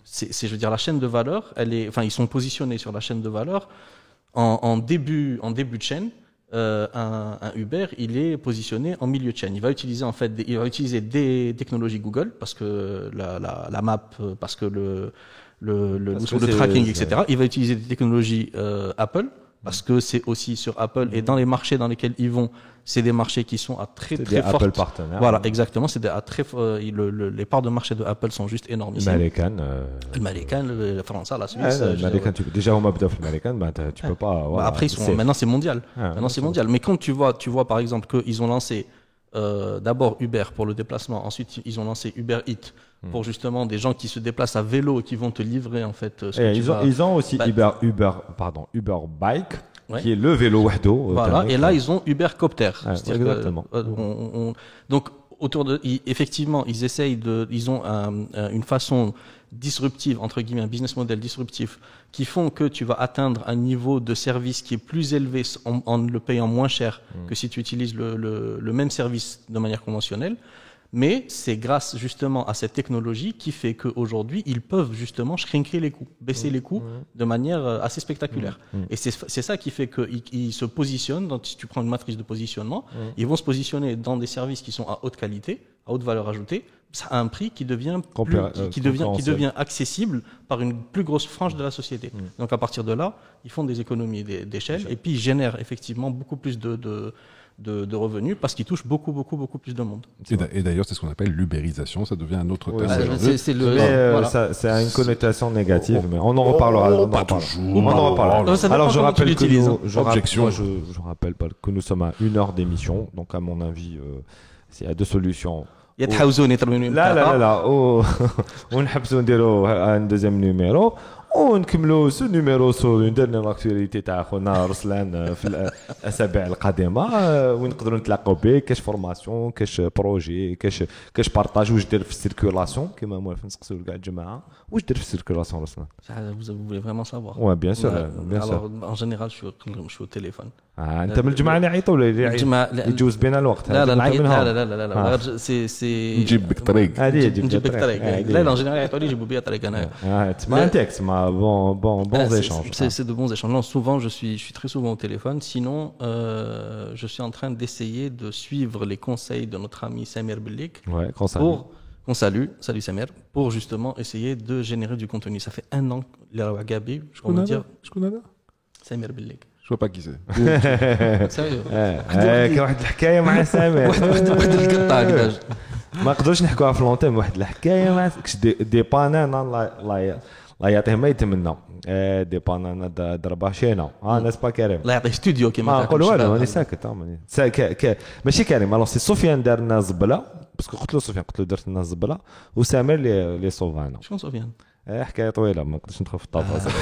Speaker 3: Je veux dire, la chaîne de valeur, ils sont positionnés sur la chaîne de valeur en début de chaîne. Un Uber, il est positionné en milieu de chaîne. Il va utiliser des technologies Google parce que la map, parce que le tracking, etc. Il va utiliser des technologies Apple. Parce que c'est aussi sur Apple et dans les marchés dans lesquels ils vont, c'est des marchés qui sont à très fortes.
Speaker 2: Apple partenaires.
Speaker 3: Voilà, exactement. C'est à très les parts de marché de Apple sont juste énormissimes. L'américain, le français, la Suisse.
Speaker 2: Déjà au map d'offre américaine, tu peux pas.
Speaker 3: Après maintenant c'est mondial. Maintenant c'est mondial. Mais quand tu vois par exemple qu'ils ont lancé d'abord Uber pour le déplacement, ensuite ils ont lancé Uber Eats pour justement des gens qui se déplacent à vélo et qui vont te livrer en fait
Speaker 2: ils ont aussi Uber Bike qui est le vélo wahdo.
Speaker 3: Voilà, et là ils ont Uber Copter.
Speaker 2: Exactement.
Speaker 3: Donc effectivement, ils ont une façon disruptive, entre guillemets, un business model disruptif qui font que tu vas atteindre un niveau de service qui est plus élevé en le payant moins cher que si tu utilises le même service de manière conventionnelle. Mais c'est grâce justement à cette technologie qui fait qu'aujourd'hui, ils peuvent justement shrinker les coûts, baisser les coûts de manière assez spectaculaire. Et c'est ça qui fait qu'ils se positionnent, si tu prends une matrice de positionnement, ils vont se positionner dans des services qui sont à haute qualité, à haute valeur ajoutée, à un prix qui devient accessible par une plus grosse frange de la société. Donc à partir de là, ils font des économies d'échelle et puis ils génèrent effectivement beaucoup plus de revenus parce qu'ils touchent beaucoup plus de monde.
Speaker 1: Et d'ailleurs, c'est ce qu'on appelle l'ubérisation, ça devient un autre terme.
Speaker 2: C'est une connotation négative, mais on en reparlera. Alors je rappelle je rappelle que nous sommes à 1 heure d'émission, donc à mon avis, il y a 2 solutions. لا ونحبسوا نديروا ان دوزيام نيميرو ونكملوا سو نيميرو ندير لاكتواليتي تاع خونا رسلان في الاسابيع القادمه وين نقدروا نتلاقاو به كاش فورماسيون كاش بروجي كاش بارطاج واش دير في السيركولاسيون كيما موالف نسقسوا كاع الجماعه واش دير في السيركولاسيون رسلان.
Speaker 3: Vous voulez vraiment savoir?
Speaker 2: Ouais, bien sûr.
Speaker 3: Alors en général je suis au téléphone.
Speaker 2: انت من الجماعه اللي عيطوا لي يجوز بينا الوقت.
Speaker 3: لا سي
Speaker 1: نجيب بك طريق.
Speaker 3: نجيب بك طريق. لا en général يعيطوا لي يجيبوا بيا طريق انا.
Speaker 2: تسمع un texte bons échanges.
Speaker 3: C'est de bons échanges. Non, souvent je suis très souvent au téléphone. Sinon je suis en train d'essayer de suivre les conseils de notre ami Samir Bellik.
Speaker 2: Ouais,
Speaker 3: qu'on salue Samir, pour justement essayer de générer du contenu. Ça fait 1 an que Gabi, je peux dire.
Speaker 1: Je connais
Speaker 3: Samir Bellik.
Speaker 1: Je vois pas qui c'est.
Speaker 3: Sérieux.
Speaker 2: كاين واحد الحكايه مع سامر.
Speaker 3: واحد القطه كذا.
Speaker 2: ما نقدروش نحكوها في لونتيم. واحد الحكايه مع دي بانان الله يعطيه ما يتمنى دي بانانا ضربه شينا ناس با كريم
Speaker 3: الله يعطيه استوديو كيما
Speaker 2: ما نقول والو راني ساكت ماشي كريم الوغ سي سفيان دار لنا زبله باسكو قلت له سفيان قلت له درت لنا زبله وسامر لي صوفانا
Speaker 3: شكون سفيان
Speaker 2: حكايه طويله ما نقدرش ندخل في التفاصيل.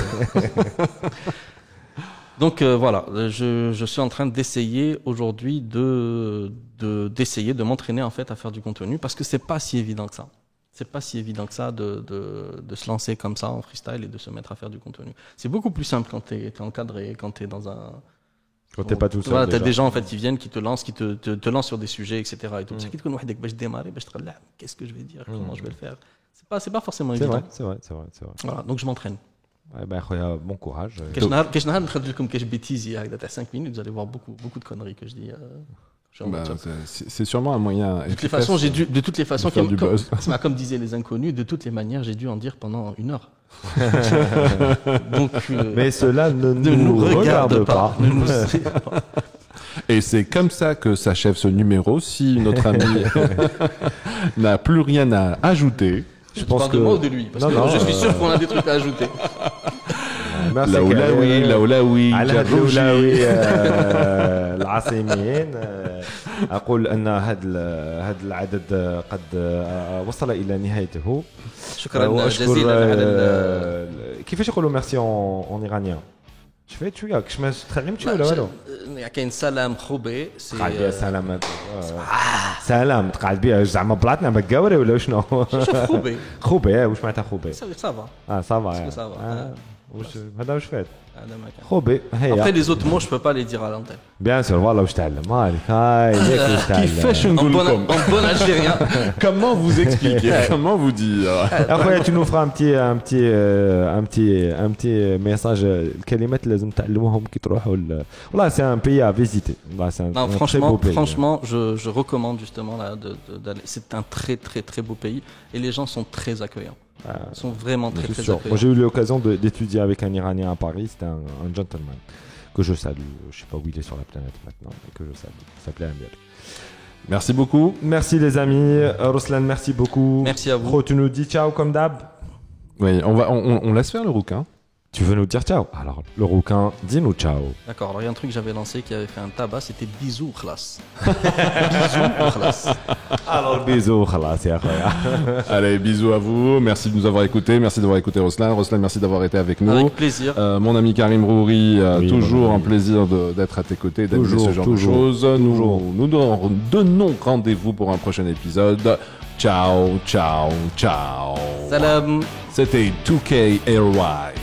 Speaker 3: Donc voilà, je suis en train d'essayer aujourd'hui d'essayer de m'entraîner en fait à faire du contenu parce que c'est pas si évident que ça. C'est pas si évident que ça de se lancer comme ça en freestyle et de se mettre à faire du contenu. C'est beaucoup plus simple quand t'es encadré, quand t'es dans un...
Speaker 2: Quand t'es pas tout seul.
Speaker 3: Voilà, t'as des gens en fait qui viennent, qui te lancent, qui te lancent sur des sujets, etc. Et tout. Qu'est-ce que je vais dire, comment je vais le faire. C'est pas forcément évident.
Speaker 2: C'est vrai.
Speaker 3: Voilà, donc je m'entraîne.
Speaker 2: Ouais, ben, bon courage.
Speaker 3: Quand je n'arrête comme que je bêtise il y a 5 minutes, vous allez voir beaucoup de conneries que je dis.
Speaker 1: C'est sûrement un moyen.
Speaker 3: De toutes les façons, comme disaient les inconnus, de toutes les manières, j'ai dû en dire pendant 1 heure. Donc,
Speaker 2: mais cela ne nous regarde pas.
Speaker 1: Et c'est comme ça que s'achève ce numéro. Si notre ami n'a plus rien à ajouter.
Speaker 3: Je pense que de moi ou de lui parce que je suis sûr qu'on a des trucs à ajouter.
Speaker 1: الأولوي
Speaker 2: على الأولوي العاصمين أقول أن هذا العدد قد وصل إلى نهايته.
Speaker 3: شكرا جزيلا على
Speaker 2: كيفاش يقولوا ميرسي en iranien؟ شفت شويه كش ما تخلمت ولا والو
Speaker 3: كاين سلام خوبي
Speaker 2: سي سلام تقعد بها زعما بلاطنا مكاوري ولا شنو خوبي واش معناتها خوبي
Speaker 3: صافا
Speaker 2: صافا واش هذا واش فات خوبي هي
Speaker 3: après les autres mots je peux pas les dire à l'antenne
Speaker 2: bien sûr والله واش تعلم هاي
Speaker 1: كيفاش نقول لكم
Speaker 3: en bon algérien
Speaker 1: comment vous expliquer comment vous dire
Speaker 2: اخويا tu nous feras un petit message الكلمات اللي لازم تعلموهم كي تروحوا والله c'est un pays à visiter والله c'est un très beau pays.
Speaker 3: Franchement je recommande justement là d'aller, c'est un très très très beau pays et les gens sont très accueillants. Ils sont vraiment très très accueillants.
Speaker 2: Moi j'ai eu l'occasion d'étudier avec un Iranien à Paris, c'était un gentleman que je salue, je sais pas où il est sur la planète maintenant, mais que je salue. Il s'appelait Amir.
Speaker 1: Merci beaucoup.
Speaker 2: Merci les amis. Ruslan, merci beaucoup.
Speaker 3: Merci à vous.
Speaker 2: Ro, tu nous dis ciao comme d'hab.
Speaker 1: Oui, on laisse faire le rouquin.
Speaker 2: Tu veux nous dire ciao? Alors, le rouquin, dis-nous ciao.
Speaker 3: D'accord, alors il y a un truc que j'avais lancé qui avait fait un tabac, c'était bisous khlas. Bisous khlas.
Speaker 2: Alors, bisous khlas, ya khoya.
Speaker 1: Allez, bisous à vous. Merci de nous avoir écoutés. Merci d'avoir écouté Ruslan. Ruslan, merci d'avoir été avec nous.
Speaker 3: Avec plaisir.
Speaker 1: Mon ami Karim Rouri, toujours un plaisir d'être à tes côtés, d'animer ce genre de choses. Nous donnons rendez-vous pour un prochain épisode. Ciao, ciao, ciao.
Speaker 3: Salam.
Speaker 1: C'était 2K Airwise.